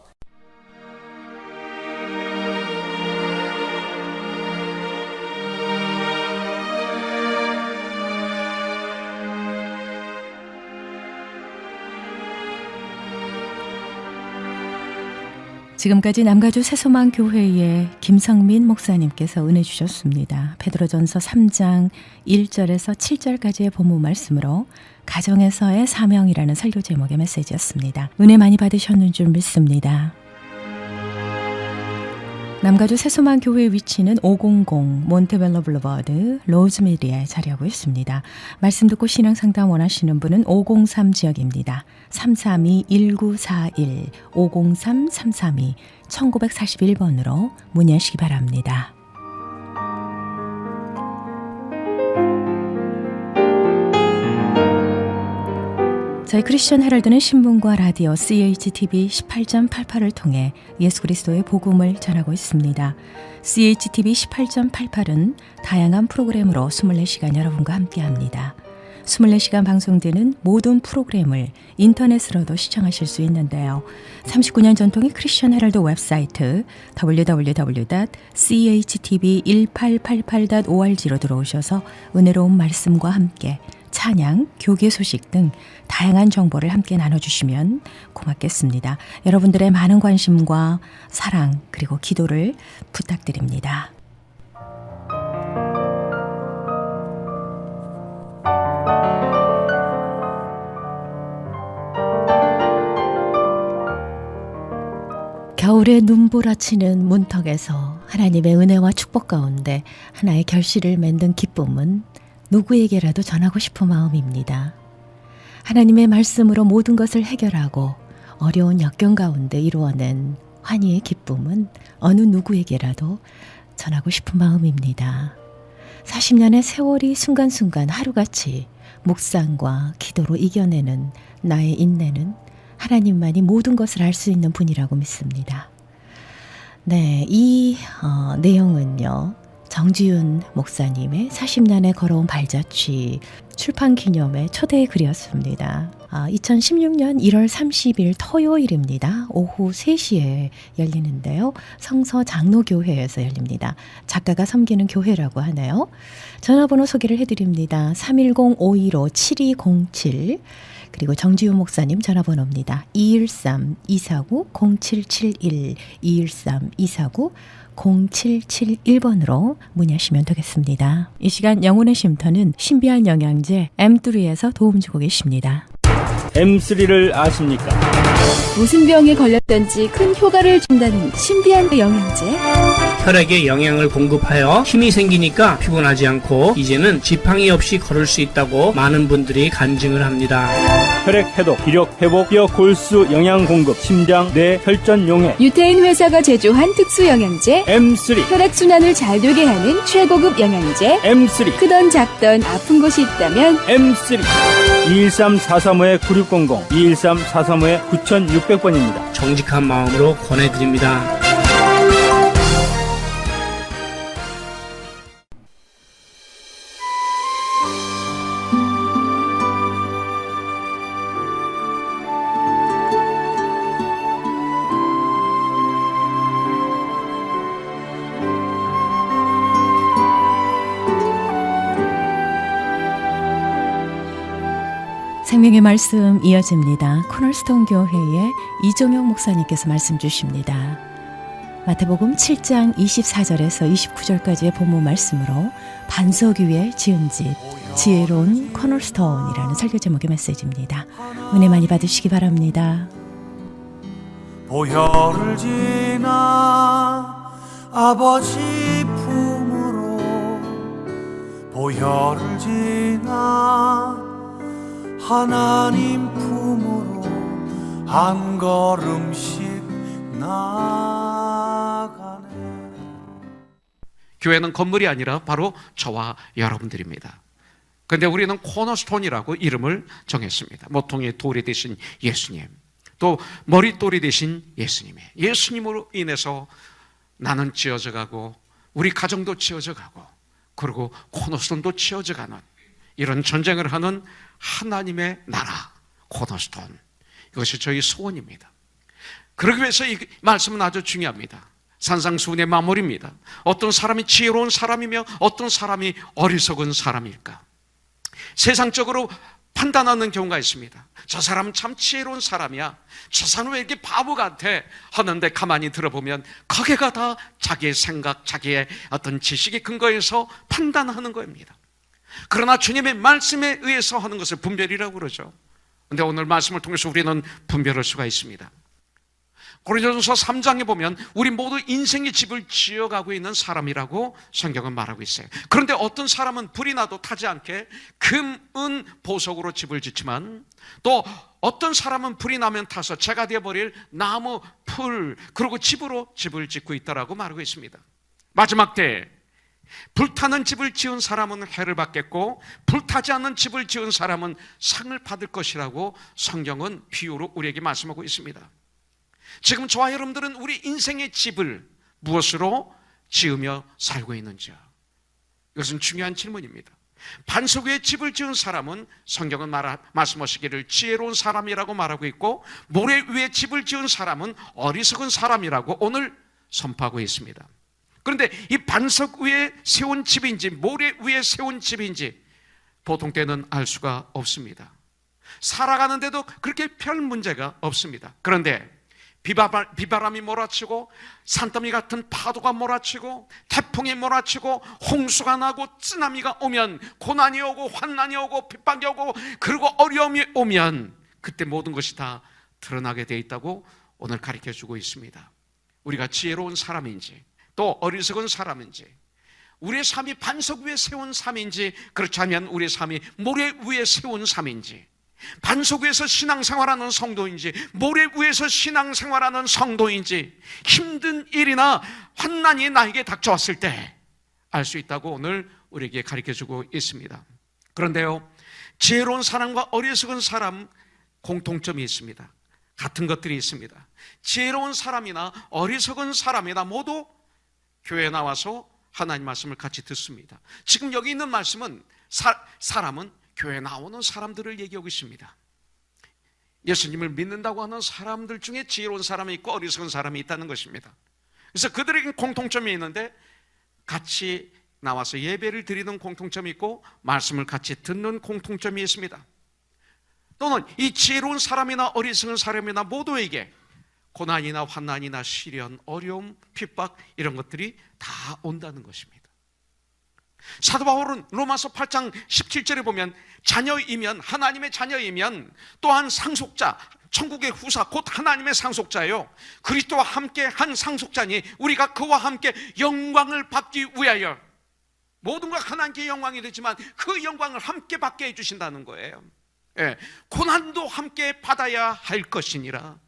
지금까지 남가주 새소망 교회의 김성민 목사님께서 은혜 주셨습니다. 베드로전서 3장 1절에서 7절까지의 본문 말씀으로 가정에서의 사명이라는 설교 제목의 메시지였습니다. 은혜 많이 받으셨는 줄 믿습니다. 남가주 새소망 교회의 위치는 500 몬테벨로 블루버드 로즈메리에 자리하고 있습니다. 말씀 듣고 신앙 상담 원하시는 분은 503 지역입니다. 332-1941 503-332-1941번으로 문의하시기 바랍니다. 저희 크리스천 헤럴드는 신문과 라디오 CHTV 18.88을 통해 예수 그리스도의 복음을 전하고 있습니다. CHTV 18.88은 다양한 프로그램으로 24시간 여러분과 함께합니다. 24시간 방송되는 모든 프로그램을 인터넷으로도 시청하실 수 있는데요. 39년 전통의 크리스천 헤럴드 웹사이트 www.chtv1888.org로 들어오셔서 은혜로운 말씀과 함께 찬양, 교계 소식 등 다양한 정보를 함께 나눠주시면 고맙겠습니다. 여러분들의 많은 관심과 사랑 그리고 기도를 부탁드립니다. 겨울에 눈보라치는 문턱에서 하나님의 은혜와 축복 가운데 하나의 결실을 맺는 기쁨은 누구에게라도 전하고 싶은 마음입니다. 하나님의 말씀으로 모든 것을 해결하고 어려운 역경 가운데 이루어낸 환희의 기쁨은 어느 누구에게라도 전하고 싶은 마음입니다. 40년의 세월이 순간순간 하루같이 묵상과 기도로 이겨내는 나의 인내는 하나님만이 모든 것을 알 수 있는 분이라고 믿습니다. 네, 이 내용은요. 정지윤 목사님의 40년에 걸어온 발자취 출판 기념회 초대의 글이었습니다. 2016년 1월 30일 토요일입니다. 오후 3시에 열리는데요. 성서 장로교회에서 열립니다. 작가가 섬기는 교회라고 하네요. 전화번호 소개를 해드립니다. 310-515-7207 그리고 정지윤 목사님 전화번호입니다. 213-249-0771 213-249-0771번으로 문의하시면 되겠습니다. 이 시간 영혼의 쉼터는 신비한 영양제 M3에서 도움 주고 계십니다. M3를 아십니까? 무슨 병에 걸렸던지 큰 효과를 준다는 신비한 영양제. 혈액에 영양을 공급하여 힘이 생기니까 피곤하지 않고 이제는 지팡이 없이 걸을 수 있다고 많은 분들이 간증을 합니다. 혈액 해독, 기력 회복, 뼈 골수 영양 공급, 심장, 뇌, 혈전 용해. 유태인 회사가 제조한 특수 영양제. M3, 혈액순환을 잘 되게 하는 최고급 영양제. M3, 크던 작던 아픈 곳이 있다면 M3. 213-435-9600, 213-435-9600번입니다. 정직한 마음으로 권해드립니다. 생명의 말씀 이어집니다. 코널스톤 교회의 이종영 목사님께서 말씀 주십니다. 마태복음 7장 24절에서 29절까지의 본문 말씀으로 반석 위에 지은 집, 지혜로운 코널스톤이라는 설교 제목의 메시지입니다. 은혜 많이 받으시기 바랍니다. 보혈을 지나 아버지 품으로 보혈을 지나 하나님 품으로 한 걸음씩 나가네. 교회는 건물이 아니라 바로 저와 여러분들입니다. 그런데 우리는 코너스톤이라고 이름을 정했습니다. 모퉁이의 돌이 되신 예수님, 또 머릿돌이 되신 예수님으로 인해서 나는 지어져 가고 우리 가정도 지어져 가고 그리고 코너스톤도 지어져 가는 이런 전쟁을 하는 하나님의 나라 코너스톤, 이것이 저희 소원입니다. 그러기 위해서 이 말씀은 아주 중요합니다. 산상수훈의 마무리입니다. 어떤 사람이 지혜로운 사람이며 어떤 사람이 어리석은 사람일까? 세상적으로 판단하는 경우가 있습니다. 저 사람은 참 지혜로운 사람이야, 저 사람은 왜 이렇게 바보 같아 하는데 가만히 들어보면 거기가 다 자기의 생각, 자기의 어떤 지식에 근거해서 판단하는 겁니다. 그러나 주님의 말씀에 의해서 하는 것을 분별이라고 그러죠. 그런데 오늘 말씀을 통해서 우리는 분별할 수가 있습니다. 고린도전서 3장에 보면 우리 모두 인생의 집을 지어가고 있는 사람이라고 성경은 말하고 있어요. 그런데 어떤 사람은 불이 나도 타지 않게 금, 은, 보석으로 집을 짓지만 또 어떤 사람은 불이 나면 타서 재가 되어버릴 나무, 풀, 그리고 집으로 집을 짓고 있다라고 말하고 있습니다. 마지막 때에 불타는 집을 지은 사람은 해를 받겠고 불타지 않는 집을 지은 사람은 상을 받을 것이라고 성경은 비유로 우리에게 말씀하고 있습니다. 지금 저와 여러분들은 우리 인생의 집을 무엇으로 지으며 살고 있는지요? 이것은 중요한 질문입니다. 반석 위에 집을 지은 사람은 성경은 말씀하시기를 지혜로운 사람이라고 말하고 있고 모래 위에 집을 지은 사람은 어리석은 사람이라고 오늘 선포하고 있습니다. 그런데 이 반석 위에 세운 집인지 모래 위에 세운 집인지 보통 때는 알 수가 없습니다. 살아가는데도 그렇게 별 문제가 없습니다. 그런데 비바람이 몰아치고 산더미 같은 파도가 몰아치고 태풍이 몰아치고 홍수가 나고 쓰나미가 오면 고난이 오고 환난이 오고 핍박이 오고 그리고 어려움이 오면 그때 모든 것이 다 드러나게 되어 있다고 오늘 가르쳐주고 있습니다. 우리가 지혜로운 사람인지 또 어리석은 사람인지 우리의 삶이 반석 위에 세운 삶인지 그렇지 않으면 우리의 삶이 모래 위에 세운 삶인지 반석 위에서 신앙생활하는 성도인지 모래 위에서 신앙생활하는 성도인지 힘든 일이나 환난이 나에게 닥쳐왔을 때 알 수 있다고 오늘 우리에게 가르쳐주고 있습니다. 그런데요, 지혜로운 사람과 어리석은 사람 공통점이 있습니다. 같은 것들이 있습니다. 지혜로운 사람이나 어리석은 사람이나 모두 교회에 나와서 하나님 말씀을 같이 듣습니다. 지금 여기 있는 말씀은 사람은 교회에 나오는 사람들을 얘기하고 있습니다. 예수님을 믿는다고 하는 사람들 중에 지혜로운 사람이 있고 어리석은 사람이 있다는 것입니다. 그래서 그들에게 공통점이 있는데 같이 나와서 예배를 드리는 공통점이 있고 말씀을 같이 듣는 공통점이 있습니다. 또는 이 지혜로운 사람이나 어리석은 사람이나 모두에게 고난이나 환난이나 시련, 어려움, 핍박 이런 것들이 다 온다는 것입니다. 사도 바울은 로마서 8장 17절에 보면 자녀이면 하나님의 자녀이면 또한 상속자, 천국의 후사 곧 하나님의 상속자예요. 그리스도와 함께 한 상속자니 우리가 그와 함께 영광을 받기 위하여 모든 것 하나님께 영광이 되지만 그 영광을 함께 받게 해주신다는 거예요. 예, 고난도 함께 받아야 할 것이니라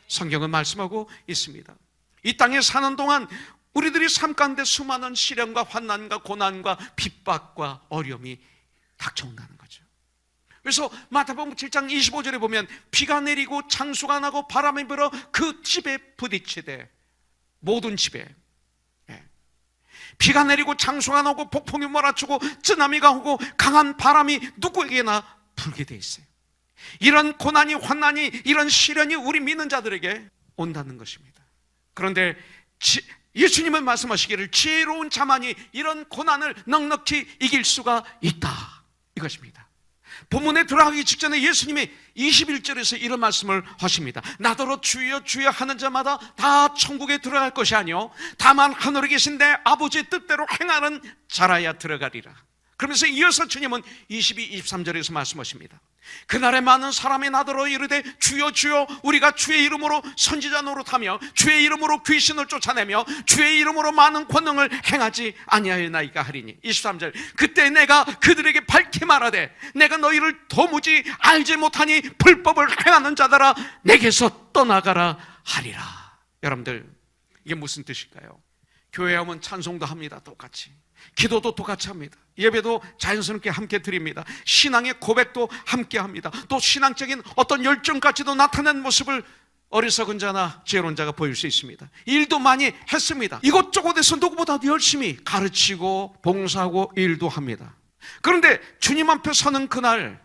성경은 말씀하고 있습니다. 이 땅에 사는 동안 우리들이 삶 가운데 수많은 시련과 환난과 고난과 핍박과 어려움이 닥쳐온다는 거죠. 그래서 마태복음 7장 25절에 보면 비가 내리고 창수가 나고 바람이 불어 그 집에 부딪히되 모든 집에 비가 내리고 창수가 나고 폭풍이 몰아치고 쓰나미가 오고 강한 바람이 누구에게나 불게 돼 있어요. 이런 고난이 환난이 이런 시련이 우리 믿는 자들에게 온다는 것입니다. 그런데 예수님은 말씀하시기를 지혜로운 자만이 이런 고난을 넉넉히 이길 수가 있다 이것입니다. 본문에 들어가기 직전에 예수님이 21절에서 이런 말씀을 하십니다. 나더러 주여 주여 하는 자마다 다 천국에 들어갈 것이 아니요 다만 하늘에 계신 내 아버지의 뜻대로 행하는 자라야 들어가리라. 그러면서 이어서 주님은 22, 23절에서 말씀하십니다. 그날에 많은 사람이 나더러 이르되 주여 주여 우리가 주의 이름으로 선지자 노릇하며 주의 이름으로 귀신을 쫓아내며 주의 이름으로 많은 권능을 행하지 아니하였나이까 하리니. 23절 그때 내가 그들에게 밝히 말하되 내가 너희를 도무지 알지 못하니 불법을 행하는 자들아 내게서 떠나가라 하리라. 여러분들 이게 무슨 뜻일까요? 교회 오면 찬송도 합니다. 똑같이 기도도 똑같이 합니다. 예배도 자연스럽게 함께 드립니다. 신앙의 고백도 함께 합니다. 또 신앙적인 어떤 열정까지도 나타낸 모습을 어리석은 자나 지혜로운 자가 보일 수 있습니다. 일도 많이 했습니다. 이곳저곳에서 누구보다도 열심히 가르치고 봉사하고 일도 합니다. 그런데 주님 앞에 서는 그날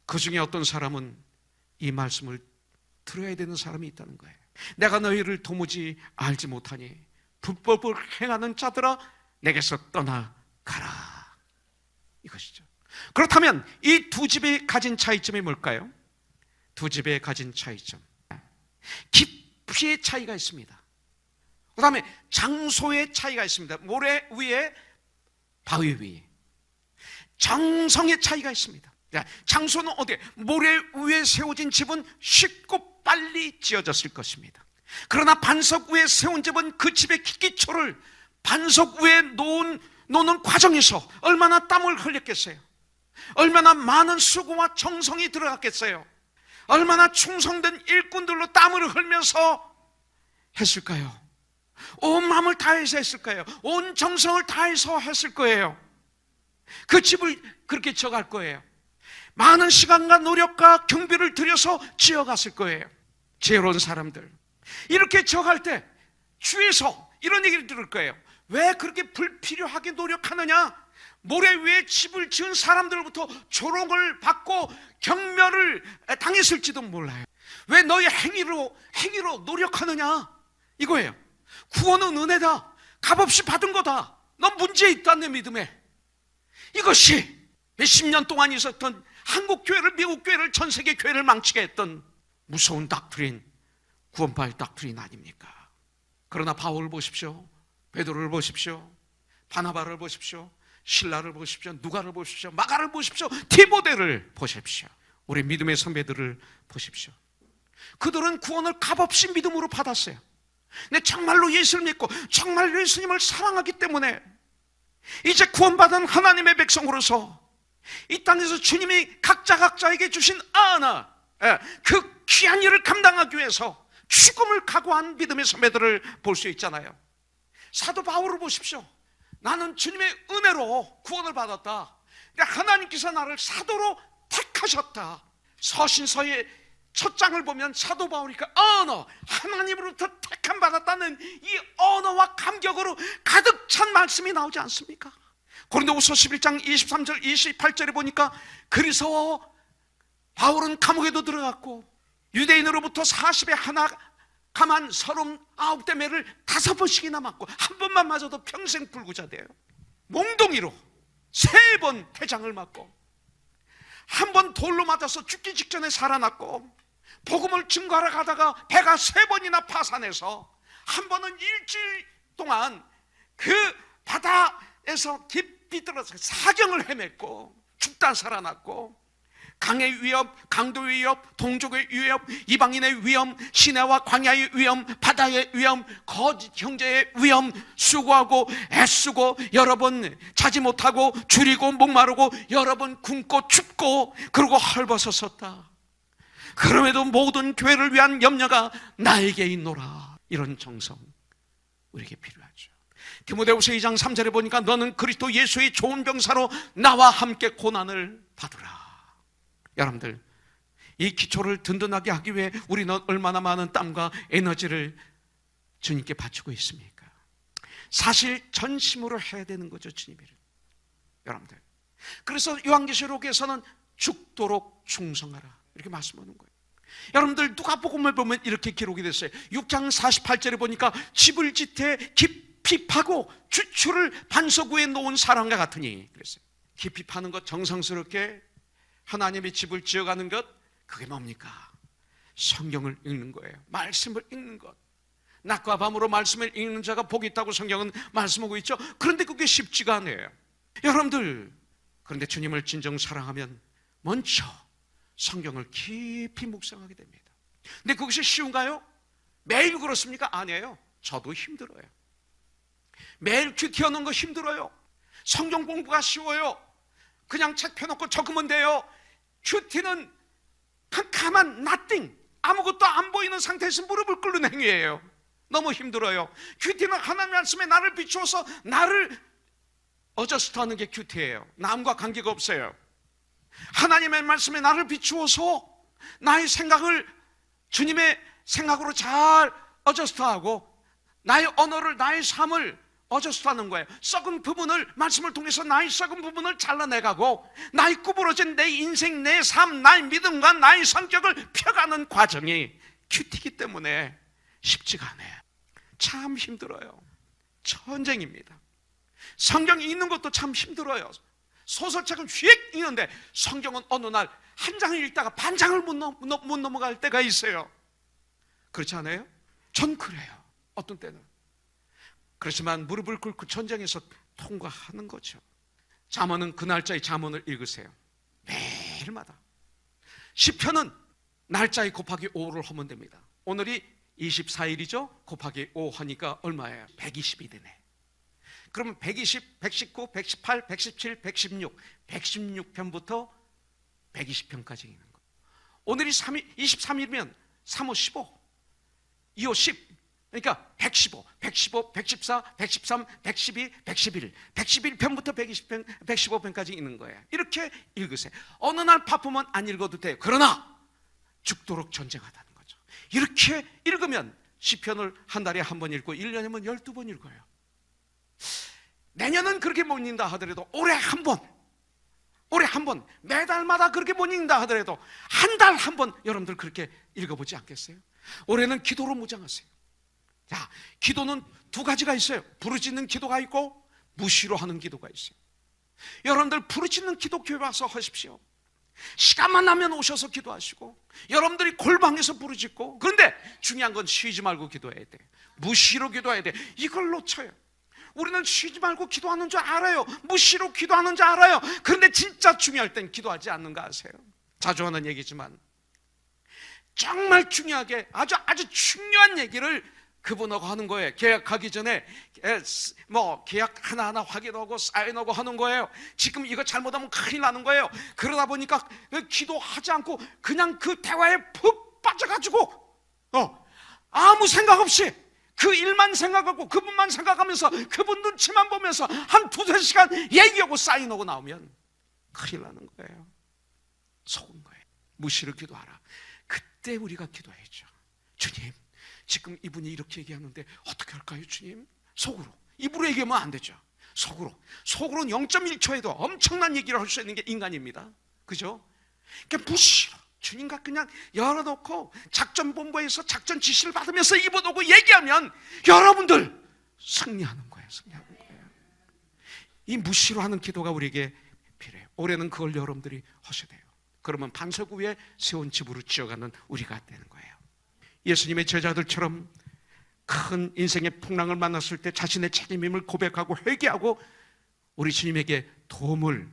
그 중에 어떤 사람은 이 말씀을 들어야 되는 사람이 있다는 거예요. 내가 너희를 도무지 알지 못하니 불법을 행하는 자들아 내게서 떠나가라. 이것이죠. 그렇다면 이 두 집이 가진 차이점이 뭘까요? 두 집의 가진 차이점, 깊이의 차이가 있습니다. 그 다음에 장소의 차이가 있습니다. 모래 위에 바위 위에. 정성의 차이가 있습니다. 장소는 어디에? 모래 위에 세워진 집은 쉽고 빨리 지어졌을 것입니다. 그러나 반석 위에 세운 집은 그 집의 기초를 반석 위에 놓는 과정에서 얼마나 땀을 흘렸겠어요? 얼마나 많은 수고와 정성이 들어갔겠어요? 얼마나 충성된 일꾼들로 땀을 흘면서 했을까요? 온 마음을 다해서 했을까요? 온 정성을 다해서 했을 거예요. 그 집을 그렇게 지어갈 거예요. 많은 시간과 노력과 경비를 들여서 지어갔을 거예요. 지혜로운 사람들 이렇게 지어갈 때 주위에서 이런 얘기를 들을 거예요. 왜 그렇게 불필요하게 노력하느냐? 모래 위에 집을 지은 사람들로부터 조롱을 받고 경멸을 당했을지도 몰라요. 왜 너희 행위로 노력하느냐? 이거예요. 구원은 은혜다. 값없이 받은 거다. 넌 문제 있다 내 믿음에. 이것이 몇십 년 동안 있었던 한국 교회를, 미국 교회를, 전 세계 교회를 망치게 했던 무서운 닥트린, 구원파의 닥트린 아닙니까? 그러나 바울을 보십시오. 베드로를 보십시오. 바나바를 보십시오. 신라를 보십시오. 누가를 보십시오. 마가를 보십시오. 디모데를 보십시오. 우리 믿음의 선배들을 보십시오. 그들은 구원을 값없이 믿음으로 받았어요. 근데 정말로 예수를 믿고 정말로 예수님을 사랑하기 때문에 이제 구원받은 하나님의 백성으로서 이 땅에서 주님이 각자에게 주신 그 귀한 일을 감당하기 위해서 죽음을 각오한 믿음의 선배들을 볼 수 있잖아요. 사도 바울을 보십시오. 나는 주님의 은혜로 구원을 받았다. 하나님께서 나를 사도로 택하셨다. 서신서의 첫 장을 보면 사도 바울이니까 하나님으로부터 택함 받았다는 이 언어와 감격으로 가득 찬 말씀이 나오지 않습니까? 고린도후서 11장 23절 28절에 보니까 그래서 바울은 감옥에도 들어갔고 유대인으로부터 40에 하나 가만 39대 매를 5번씩이나 맞고 한 번만 맞아도 평생 불구자돼요. 몽둥이로 3번 태장을 맞고 한 번 돌로 맞아서 죽기 직전에 살아났고 복음을 증거하러 가다가 배가 3번이나 파산해서 한 번은 일주일 동안 그 바다에서 깊이 들어서 사경을 헤맸고 죽다 살아났고 강의 위협, 강도의 위협, 동족의 위협, 이방인의 위험, 시내와 광야의 위험, 바다의 위험, 거짓 형제의 위험 수고하고 애쓰고 여러 번 자지 못하고 줄이고 목마르고 여러 번 굶고 춥고 그리고 헐벗었었다. 그럼에도 모든 교회를 위한 염려가 나에게 있노라. 이런 정성 우리에게 필요하죠. 디모데후서 2장 3절에 보니까 너는 그리스도 예수의 좋은 병사로 나와 함께 고난을 받으라. 여러분들 이 기초를 든든하게 하기 위해 우리는 얼마나 많은 땀과 에너지를 주님께 바치고 있습니까? 사실 전심으로 해야 되는 거죠, 주님을. 여러분들 그래서 요한계시록에서는 죽도록 충성하라 이렇게 말씀하는 거예요. 여러분들 누가복음을 보면 이렇게 기록이 됐어요. 6장 48절에 보니까 집을 짓되 깊이 파고 주추를 반석 위에 놓은 사람과 같으니 그랬어요. 깊이 파는 것 정성스럽게 하나님의 집을 지어가는 것, 그게 뭡니까? 성경을 읽는 거예요. 말씀을 읽는 것. 낮과 밤으로 말씀을 읽는 자가 복이 있다고 성경은 말씀하고 있죠. 그런데 그게 쉽지가 않아요. 여러분들, 그런데 주님을 진정 사랑하면 먼저 성경을 깊이 묵상하게 됩니다. 근데 그것이 쉬운가요? 매일 그렇습니까? 아니에요. 저도 힘들어요. 매일 큐티 하는 거 힘들어요. 성경 공부가 쉬워요. 그냥 책 펴놓고 적으면 돼요. 큐티는 캄캄한 nothing, 아무것도 안 보이는 상태에서 무릎을 꿇는 행위예요. 너무 힘들어요. 큐티는 하나님 말씀에 나를 비추어서 나를 어저스트하는 게 큐티예요. 남과 관계가 없어요. 하나님의 말씀에 나를 비추어서 나의 생각을 주님의 생각으로 잘 어저스트하고 나의 언어를, 나의 삶을 어저스트하는 거예요. 썩은 부분을 말씀을 통해서 나의 썩은 부분을 잘라내가고 나의 구부러진 내 인생, 내 삶, 나의 믿음과 나의 성격을 펴가는 과정이 큐티이기 때문에 쉽지가 않아요. 참 힘들어요. 전쟁입니다. 성경 읽는 것도 참 힘들어요. 소설책은 휙 읽는데 성경은 어느 날 한 장을 읽다가 반 장을 못 넘어갈 때가 있어요. 그렇지 않아요? 전 그래요. 어떤 때는. 그렇지만 무릎을 꿇고 전쟁에서 통과하는 거죠. 잠언은 그 날짜의 잠언을 읽으세요. 매일마다. 시편은 날짜에 곱하기 5를 하면 됩니다. 오늘이 24일이죠? 곱하기 5 하니까 얼마예요? 120이 되네. 그러면 120, 119, 118, 117, 116, 116편부터 120편까지 있는 거예요. 오늘이 23일이면 3, 5, 15, 2, 5, 10, 그러니까 115, 115, 114, 113, 112, 111, 111편부터 120편, 115편까지 있는 거예요. 이렇게 읽으세요. 어느 날 바쁘면 안 읽어도 돼요. 그러나 죽도록 전쟁하다는 거죠. 이렇게 읽으면 시편을 한 달에 한 번 읽고 1년이면 12번 읽어요. 내년은 그렇게 못 읽는다 하더라도 올해 한 번, 매달마다 그렇게 못 읽는다 하더라도 한 달 한 번 여러분들 그렇게 읽어보지 않겠어요? 올해는 기도로 무장하세요. 자, 기도는 두 가지가 있어요. 부르짖는 기도가 있고 무시로 하는 기도가 있어요. 여러분들 부르짖는 기도 교회 와서 하십시오. 시간만 나면 오셔서 기도하시고 여러분들이 골방에서 부르짖고, 그런데 중요한 건 쉬지 말고 기도해야 돼. 무시로 기도해야 돼. 이걸 놓쳐요. 우리는 쉬지 말고 기도하는 줄 알아요. 무시로 기도하는 줄 알아요. 그런데 진짜 중요할 땐 기도하지 않는 거 아세요? 자주 하는 얘기지만 정말 중요하게 아주 중요한 얘기를 그분하고 하는 거예요. 계약하기 전에 계약 하나하나 확인하고 사인하고 하는 거예요. 지금 이거 잘못하면 큰일 나는 거예요. 그러다 보니까 기도하지 않고 그냥 그 대화에 푹 빠져가지고 아무 생각 없이 그 일만 생각하고 그분만 생각하면서 그분 눈치만 보면서 한 두세 시간 얘기하고 사인하고 나오면 큰일 나는 거예요. 속은 거예요. 무시를 기도하라. 그때 우리가 기도해야죠. 주님, 지금 이분이 이렇게 얘기하는데 어떻게 할까요, 주님? 속으로. 입으로 얘기하면 안 되죠. 속으로는 0.1초에도 엄청난 얘기를 할 수 있는 게 인간입니다. 그죠? 그러니까 무시로 주님과 그냥 열어놓고 작전본부에서 작전 지시를 받으면서 입어놓고 얘기하면 여러분들 승리하는 거예요. 이 무시로 하는 기도가 우리에게 필요해요. 올해는 그걸 여러분들이 하셔야 돼요. 그러면 반석 위에 세운 집으로 지어가는 우리가 되는 거예요. 예수님의 제자들처럼 큰 인생의 풍랑을 만났을 때 자신의 책임임을 고백하고 회개하고 우리 주님에게 도움을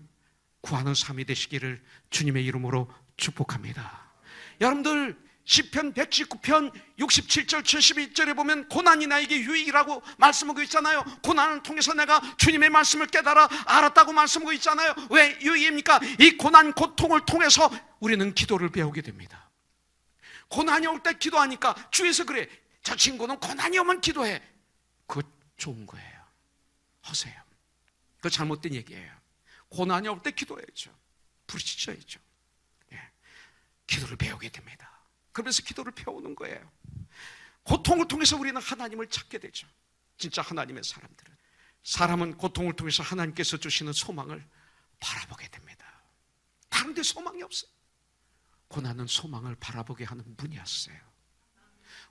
구하는 삶이 되시기를 주님의 이름으로 축복합니다. 여러분들 시편 119편 67절 72절에 보면 고난이 나에게 유익이라고 말씀하고 있잖아요. 고난을 통해서 내가 주님의 말씀을 깨달아 알았다고 말씀하고 있잖아요. 왜 유익입니까? 이 고난 고통을 통해서 우리는 기도를 배우게 됩니다. 고난이 올 때 기도하니까 주위에서 그래, 저 친구는 고난이 오면 기도해. 그거 좋은 거예요. 하세요. 그거 잘못된 얘기예요. 고난이 올 때 기도해야죠. 부르짖어야죠. 기도를 배우게 됩니다. 그러면서 기도를 배우는 거예요. 고통을 통해서 우리는 하나님을 찾게 되죠. 진짜 하나님의 사람은 고통을 통해서 하나님께서 주시는 소망을 바라보게 됩니다. 다른 데 소망이 없어요. 고난은 소망을 바라보게 하는 문이었어요.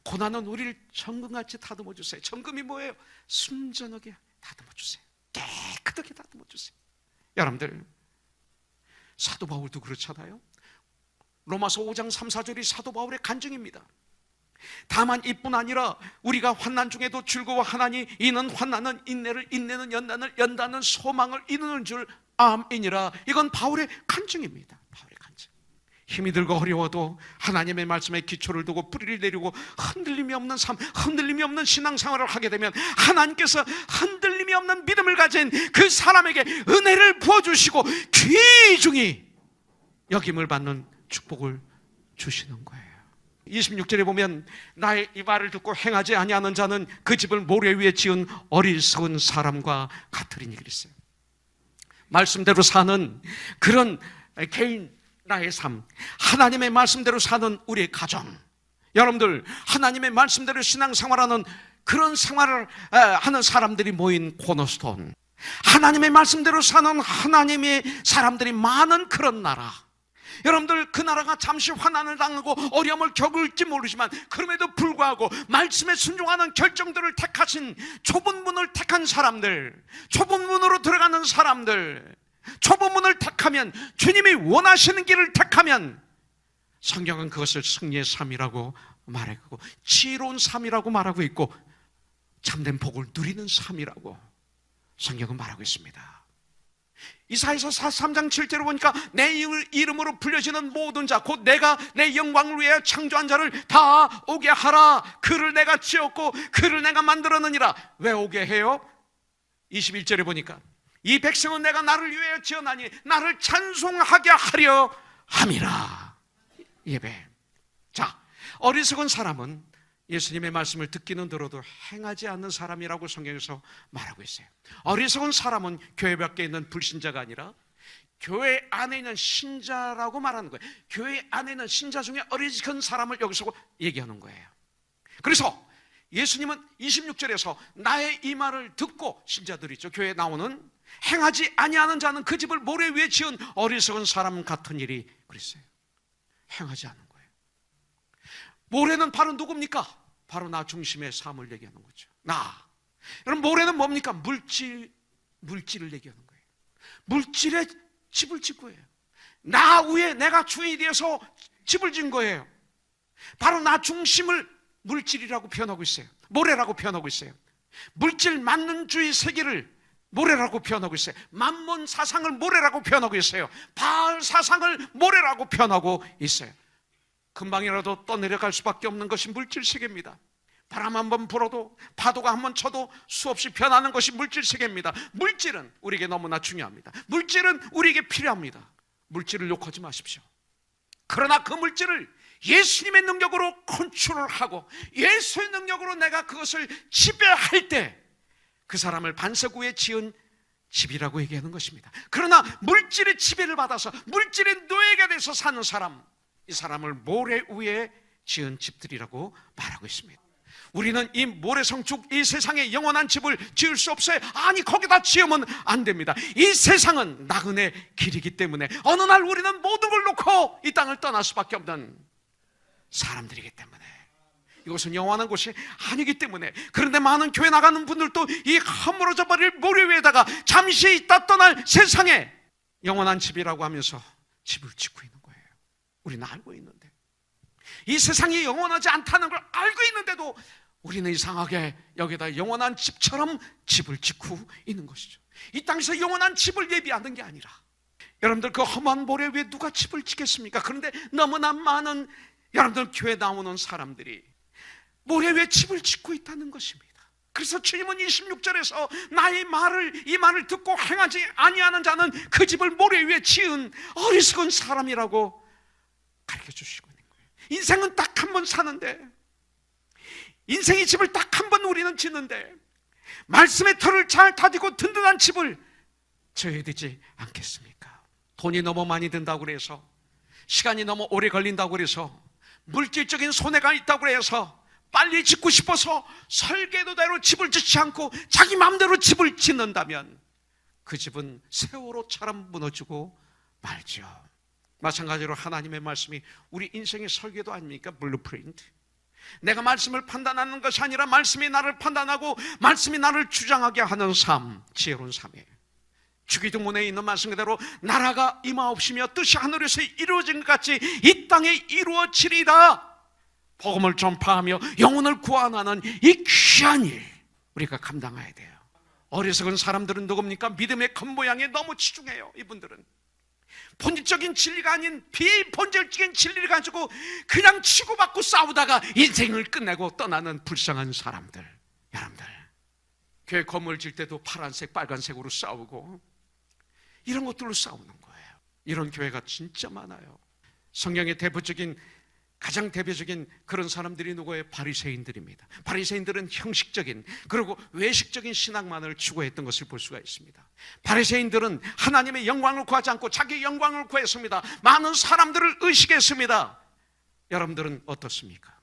고난은 우리를 정금같이 다듬어 주세요. 정금이 뭐예요? 순전하게 다듬어 주세요. 깨끗하게 다듬어 주세요. 여러분들, 사도 바울도 그렇잖아요. 로마서 5장 3, 4절이 사도 바울의 간증입니다. 다만 이뿐 아니라 우리가 환난 중에도 즐거워하나니 이는 환난은 인내를, 인내는 연단을, 연단은 소망을 이루는 줄 암이니라. 이건 바울의 간증입니다. 바울의 간증. 힘이 들고 어려워도 하나님의 말씀에 기초를 두고 뿌리를 내리고 흔들림이 없는 삶, 흔들림이 없는 신앙생활을 하게 되면 하나님께서 흔들림이 없는 믿음을 가진 그 사람에게 은혜를 부어주시고 귀중히 여김을 받는 축복을 주시는 거예요. 26절에 보면 나의 이 말을 듣고 행하지 아니하는 자는 그 집을 모래 위에 지은 어리석은 사람과 같으리니 그랬어요. 말씀대로 사는 그런 개인 나의 삶, 하나님의 말씀대로 사는 우리의 가정, 여러분들 하나님의 말씀대로 신앙생활하는 그런 생활을 하는 사람들이 모인 코너스톤, 하나님의 말씀대로 사는 하나님의 사람들이 많은 그런 나라, 여러분들 그 나라가 잠시 환난을 당하고 어려움을 겪을지 모르지만 그럼에도 불구하고 말씀에 순종하는 결정들을 택하신 좁은 문을 택한 사람들, 좁은 문으로 들어가는 사람들, 좁은 문을 택하면, 주님이 원하시는 길을 택하면 성경은 그것을 승리의 삶이라고 말하고 지혜로운 삶이라고 말하고 있고 참된 복을 누리는 삶이라고 성경은 말하고 있습니다. 이사야서 3장 7절을 보니까 내 이름으로 불려지는 모든 자, 곧 내가 내 영광을 위해 창조한 자를 다 오게 하라. 그를 내가 지었고 그를 내가 만들었느니라. 왜 오게 해요? 21절에 보니까 이 백성은 내가 나를 위하여 지어나니 나를 찬송하게 하려 함이라. 예배. 자, 어리석은 사람은 예수님의 말씀을 듣기는 들어도 행하지 않는 사람이라고 성경에서 말하고 있어요. 어리석은 사람은 교회 밖에 있는 불신자가 아니라 교회 안에 있는 신자라고 말하는 거예요. 교회 안에 있는 신자 중에 어리석은 사람을 여기서 얘기하는 거예요. 그래서 예수님은 26절에서 나의 이 말을 듣고, 신자들 있죠, 교회에 나오는, 행하지 아니하는 자는 그 집을 모래 위에 지은 어리석은 사람 같은 일이 그랬어요. 행하지 않는 거예요. 모래는 바로 누굽니까? 바로 나 중심의 삶을 얘기하는 거죠. 나. 여러분, 모래는 뭡니까? 물질을 얘기하는 거예요. 물질에 집을 짓고 해요. 나 위에 내가 주인이 되어서 집을 짓는 거예요. 바로 나 중심을 물질이라고 표현하고 있어요. 모래라고 표현하고 있어요. 물질 만능주의 세계를 모래라고 표현하고 있어요. 만몬 사상을 모래라고 표현하고 있어요. 바알 사상을 모래라고 표현하고 있어요. 금방이라도 떠내려갈 수밖에 없는 것이 물질 세계입니다. 바람 한번 불어도, 파도가 한번 쳐도 수없이 변하는 것이 물질 세계입니다. 물질은 우리에게 너무나 중요합니다. 물질은 우리에게 필요합니다. 물질을 욕하지 마십시오. 그러나 그 물질을 예수님의 능력으로 컨트롤하고 예수의 능력으로 내가 그것을 지배할 때 그 사람을 반석 위에 지은 집이라고 얘기하는 것입니다. 그러나 물질의 지배를 받아서 물질의 노예가 돼서 사는 사람, 이 사람을 모래 위에 지은 집들이라고 말하고 있습니다. 우리는 이 모래성축, 이 세상에 영원한 집을 지을 수 없어요. 아니, 거기다 지으면 안 됩니다. 이 세상은 나그네 길이기 때문에 어느 날 우리는 모든 걸 놓고 이 땅을 떠날 수밖에 없는 사람들이기 때문에, 이것은 영원한 곳이 아니기 때문에, 그런데 많은 교회 나가는 분들도 이 허물어져 버릴 모래 위에다가 잠시 있다 떠날 세상에 영원한 집이라고 하면서 집을 짓고 있는 거예요. 우리는 알고 있는데, 이 세상이 영원하지 않다는 걸 알고 있는데도 우리는 이상하게 여기다 영원한 집처럼 집을 짓고 있는 것이죠. 이 땅에서 영원한 집을 예비하는 게 아니라, 여러분들 그 험한 모래 위에 누가 집을 짓겠습니까? 그런데 너무나 많은 여러분들 교회 나오는 사람들이 모래 위에 집을 짓고 있다는 것입니다. 그래서 주님은 26절에서 나의 말을, 이 말을 듣고 행하지 아니하는 자는 그 집을 모래 위에 지은 어리석은 사람이라고 가르쳐 주시고 있는 거예요. 인생은 딱 한 번 사는데, 인생의 집을 딱 한 번 우리는 짓는데, 말씀의 털을 잘 다지고 든든한 집을 지어야 되지 않겠습니까? 돈이 너무 많이 든다고 그래서, 시간이 너무 오래 걸린다고 그래서, 물질적인 손해가 있다고 해서 빨리 짓고 싶어서 설계도대로 집을 짓지 않고 자기 마음대로 집을 짓는다면 그 집은 세월호처럼 무너지고 말죠. 마찬가지로 하나님의 말씀이 우리 인생의 설계도 아닙니까? 블루프린트. 내가 말씀을 판단하는 것이 아니라 말씀이 나를 판단하고 말씀이 나를 주장하게 하는 삶, 지혜로운 삶이에요. 주기도문에 있는 말씀 그대로 나라가 임하옵시며 뜻이 하늘에서 이루어진 것 같이 이 땅에 이루어지리다. 복음을 전파하며 영혼을 구원하는 이 귀한 일 우리가 감당해야 돼요. 어리석은 사람들은 누굽니까? 믿음의 겉모양에 너무 치중해요. 이분들은 본질적인 진리가 아닌 비본질적인 진리를 가지고 그냥 치고받고 싸우다가 인생을 끝내고 떠나는 불쌍한 사람들. 여러분들, 교회 건물 질 때도 파란색 빨간색으로 싸우고 이런 것들로 싸우는 거예요. 이런 교회가 진짜 많아요. 성경의 가장 대표적인 그런 사람들이 누구예요? 바리새인들입니다. 바리새인들은 형식적인 그리고 외식적인 신앙만을 추구했던 것을 볼 수가 있습니다. 바리새인들은 하나님의 영광을 구하지 않고 자기 영광을 구했습니다. 많은 사람들을 의식했습니다. 여러분들은 어떻습니까?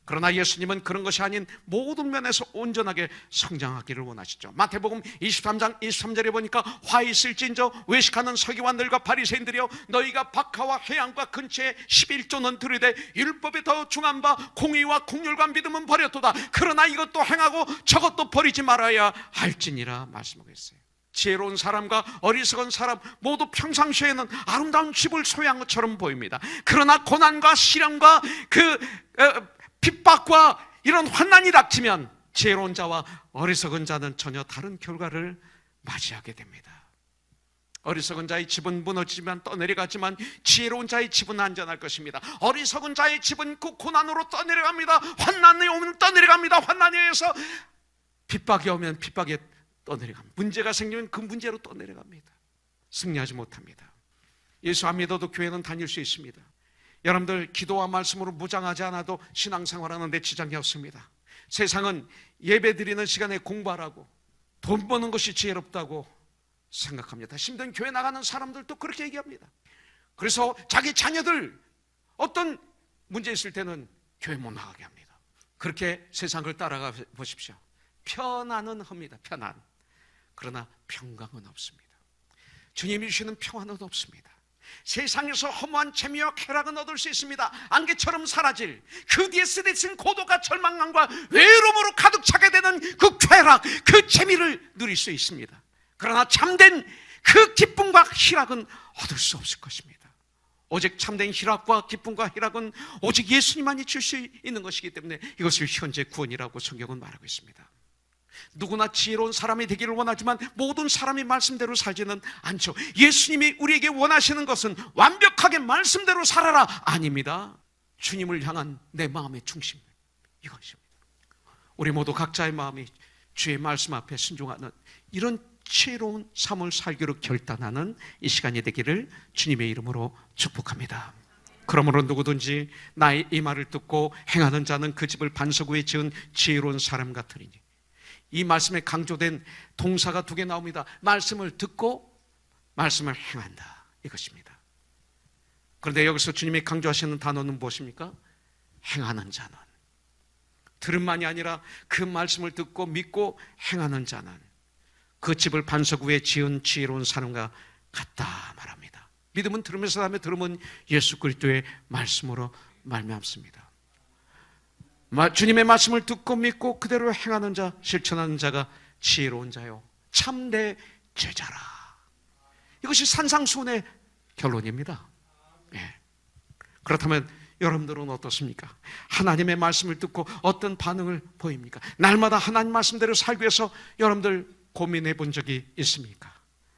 그러나 예수님은 그런 것이 아닌 모든 면에서 온전하게 성장하기를 원하시죠. 마태복음 23장 23절에 보니까 화 있을진저 외식하는 서기관들과 바리새인들이여 너희가 박하와 해양과 근처에 11조는 들이되 율법에 더 중한 바 공의와 국률과 믿음은 버렸도다. 그러나 이것도 행하고 저것도 버리지 말아야 할지니라 말씀하고 있어요. 지혜로운 사람과 어리석은 사람 모두 평상시에는 아름다운 집을 소유한 것처럼 보입니다. 그러나 고난과 시련과 핍박과 이런 환난이 닥치면 지혜로운 자와 어리석은 자는 전혀 다른 결과를 맞이하게 됩니다. 어리석은 자의 집은 무너지면 떠내려가지만 지혜로운 자의 집은 안전할 것입니다. 어리석은 자의 집은 그 고난으로 떠내려갑니다. 환난이 오면 떠내려갑니다. 환난에 의해서 핍박이 오면 핍박에 떠내려갑니다. 문제가 생기면 그 문제로 떠내려갑니다. 승리하지 못합니다. 예수 안 믿어도 교회는 다닐 수 있습니다. 여러분들 기도와 말씀으로 무장하지 않아도 신앙생활하는 데 지장이 없습니다. 세상은 예배드리는 시간에 공부하라고 돈 버는 것이 지혜롭다고 생각합니다. 심지어 교회 나가는 사람들도 그렇게 얘기합니다. 그래서 자기 자녀들 어떤 문제 있을 때는 교회 못 나가게 합니다. 그렇게 세상을 따라가 보십시오. 편안은 합니다. 편안. 그러나 평강은 없습니다. 주님이 주시는 평안은 없습니다. 세상에서 허무한 재미와 쾌락은 얻을 수 있습니다. 안개처럼 사라질 그 뒤에 쓰러진 고독과 절망감과 외로움으로 가득 차게 되는 그 쾌락, 그 재미를 누릴 수 있습니다. 그러나 참된 그 기쁨과 희락은 얻을 수 없을 것입니다. 오직 참된 희락과 기쁨과 희락은 오직 예수님만이 줄 수 있는 것이기 때문에 이것을 현재 구원이라고 성경은 말하고 있습니다. 누구나 지혜로운 사람이 되기를 원하지만 모든 사람이 말씀대로 살지는 않죠. 예수님이 우리에게 원하시는 것은 완벽하게 말씀대로 살아라 아닙니다. 주님을 향한 내 마음의 중심, 이것입니다. 우리 모두 각자의 마음이 주의 말씀 앞에 순종하는 이런 지혜로운 삶을 살기로 결단하는 이 시간이 되기를 주님의 이름으로 축복합니다. 그러므로 누구든지 나의 이 말을 듣고 행하는 자는 그 집을 반석 위에 지은 지혜로운 사람 같으리니. 이 말씀에 강조된 동사가 2개 나옵니다. 말씀을 듣고 말씀을 행한다, 이것입니다. 그런데 여기서 주님이 강조하시는 단어는 무엇입니까? 행하는 자는. 들음만이 아니라 그 말씀을 듣고 믿고 행하는 자는 그 집을 반석 위에 지은 지혜로운 사람과 같다 말합니다. 믿음은 들으면서 하며 들음은 예수 그리스도의 말씀으로 말미암습니다. 주님의 말씀을 듣고 믿고 그대로 행하는 자, 실천하는 자가 지혜로운 자요 참된 제자라. 이것이 산상수훈의 결론입니다. 예. 그렇다면 여러분들은 어떻습니까? 하나님의 말씀을 듣고 어떤 반응을 보입니까? 날마다 하나님 말씀대로 살기 위해서 여러분들 고민해 본 적이 있습니까?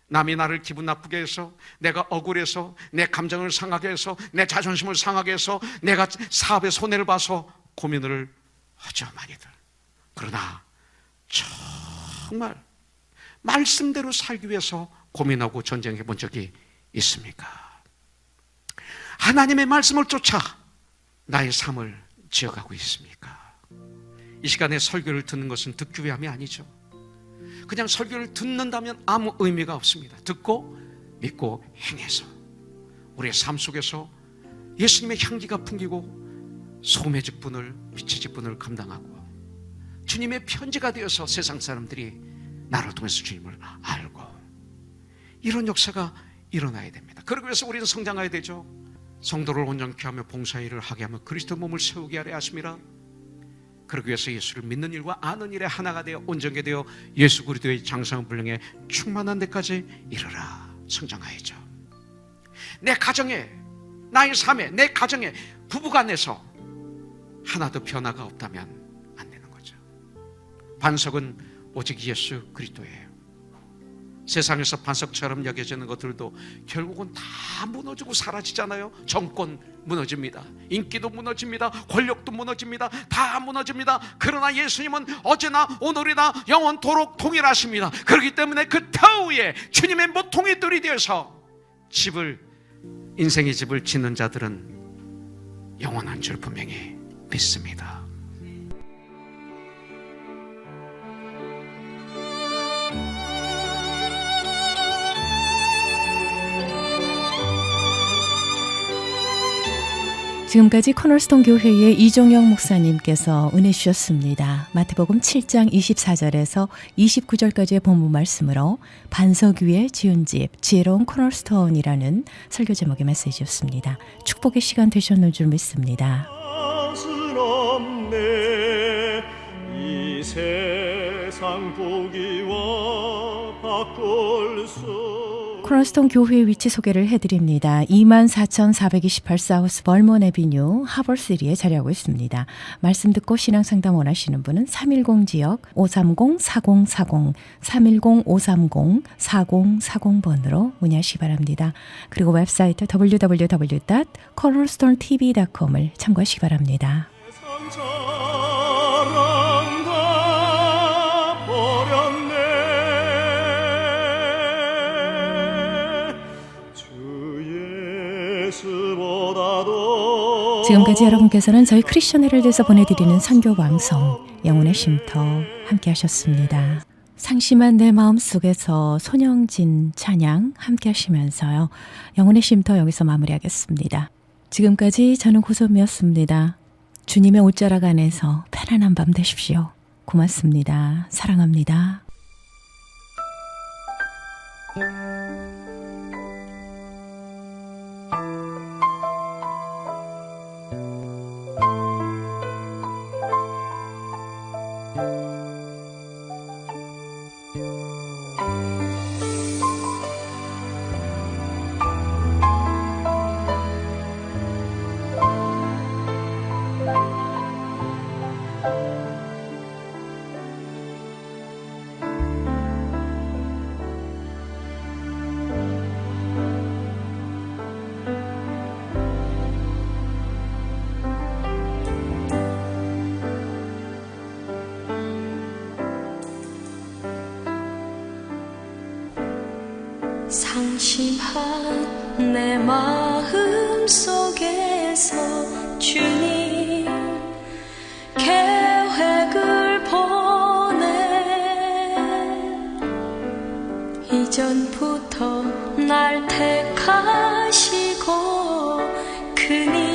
남이 나를 기분 나쁘게 해서, 내가 억울해서, 내 감정을 상하게 해서, 내 자존심을 상하게 해서, 내가 사업에 손해를 봐서 고민을 하죠, 많이들. 그러나 정말 말씀대로 살기 위해서 고민하고 전쟁해 본 적이 있습니까? 하나님의 말씀을 쫓아 나의 삶을 지어가고 있습니까? 이 시간에 설교를 듣는 것은 듣기 위함이 아니죠. 그냥 설교를 듣는다면 아무 의미가 없습니다. 듣고 믿고 행해서 우리의 삶 속에서 예수님의 향기가 풍기고 소금의 직분을, 빛의 직분을 감당하고 주님의 편지가 되어서 세상 사람들이 나를 통해서 주님을 알고, 이런 역사가 일어나야 됩니다. 그러기 위해서 우리는 성장해야 되죠. 성도를 온전케 하며 봉사일을 하게 하며 그리스도 몸을 세우게 하려 하심이라. 그러기 위해서 예수를 믿는 일과 아는 일에 하나가 되어 온전케 되어 예수 그리스도의 장성분량에 충만한 데까지 이르라. 성장하여져. 내 가정에, 나의 삶에, 내 가정에, 부부간에서 하나도 변화가 없다면 안 되는 거죠. 반석은 오직 예수 그리스도예요. 세상에서 반석처럼 여겨지는 것들도 결국은 다 무너지고 사라지잖아요. 정권 무너집니다. 인기도 무너집니다. 권력도 무너집니다. 다 무너집니다. 그러나 예수님은 어제나 오늘이나 영원토록 동일하십니다. 그렇기 때문에 그 터 위에 주님의 모퉁이 돌이 되어서 인생의 집을 짓는 자들은 영원한 줄 분명히 믿습니다. 지금까지 코널스톤 교회의 이종영 목사님께서 은혜 주셨습니다. 마태복음 7장 24절에서 29절까지의 본문 말씀으로 반석 위에 지은 집, 지혜로운 코널스톤이라는 설교 제목의 메시지였습니다. 축복의 시간 되셨는 줄 믿습니다. 이 세상 보기와 바꿀 수 코널스톤 교회의 위치 소개를 해드립니다. 24,428 사우스 벌몬 애비뉴 하버시리에 자리하고 있습니다. 말씀 듣고 신앙상담 원하시는 분은 310지역 530-4040 310-530-4040번으로 문의하시기 바랍니다. 그리고 웹사이트 www.cornerstonetv.com을 참고하시기 바랍니다. 지금까지 여러분께서는 저희 크리스천 헤럴드에서 보내드리는 선교 방송 영혼의 쉼터 함께 하셨습니다. 상심한 내 마음속에서 손영진 찬양 함께 하시면서요. 영혼의 쉼터 여기서 마무리하겠습니다. 지금까지 저는 고솜이었습니다. 주님의 옷자락 안에서 편안한 밤 되십시오. 고맙습니다. 사랑합니다. 상심한 내 마음 속에서 주님 계획을 보내 이전부터 날 택하시고 그니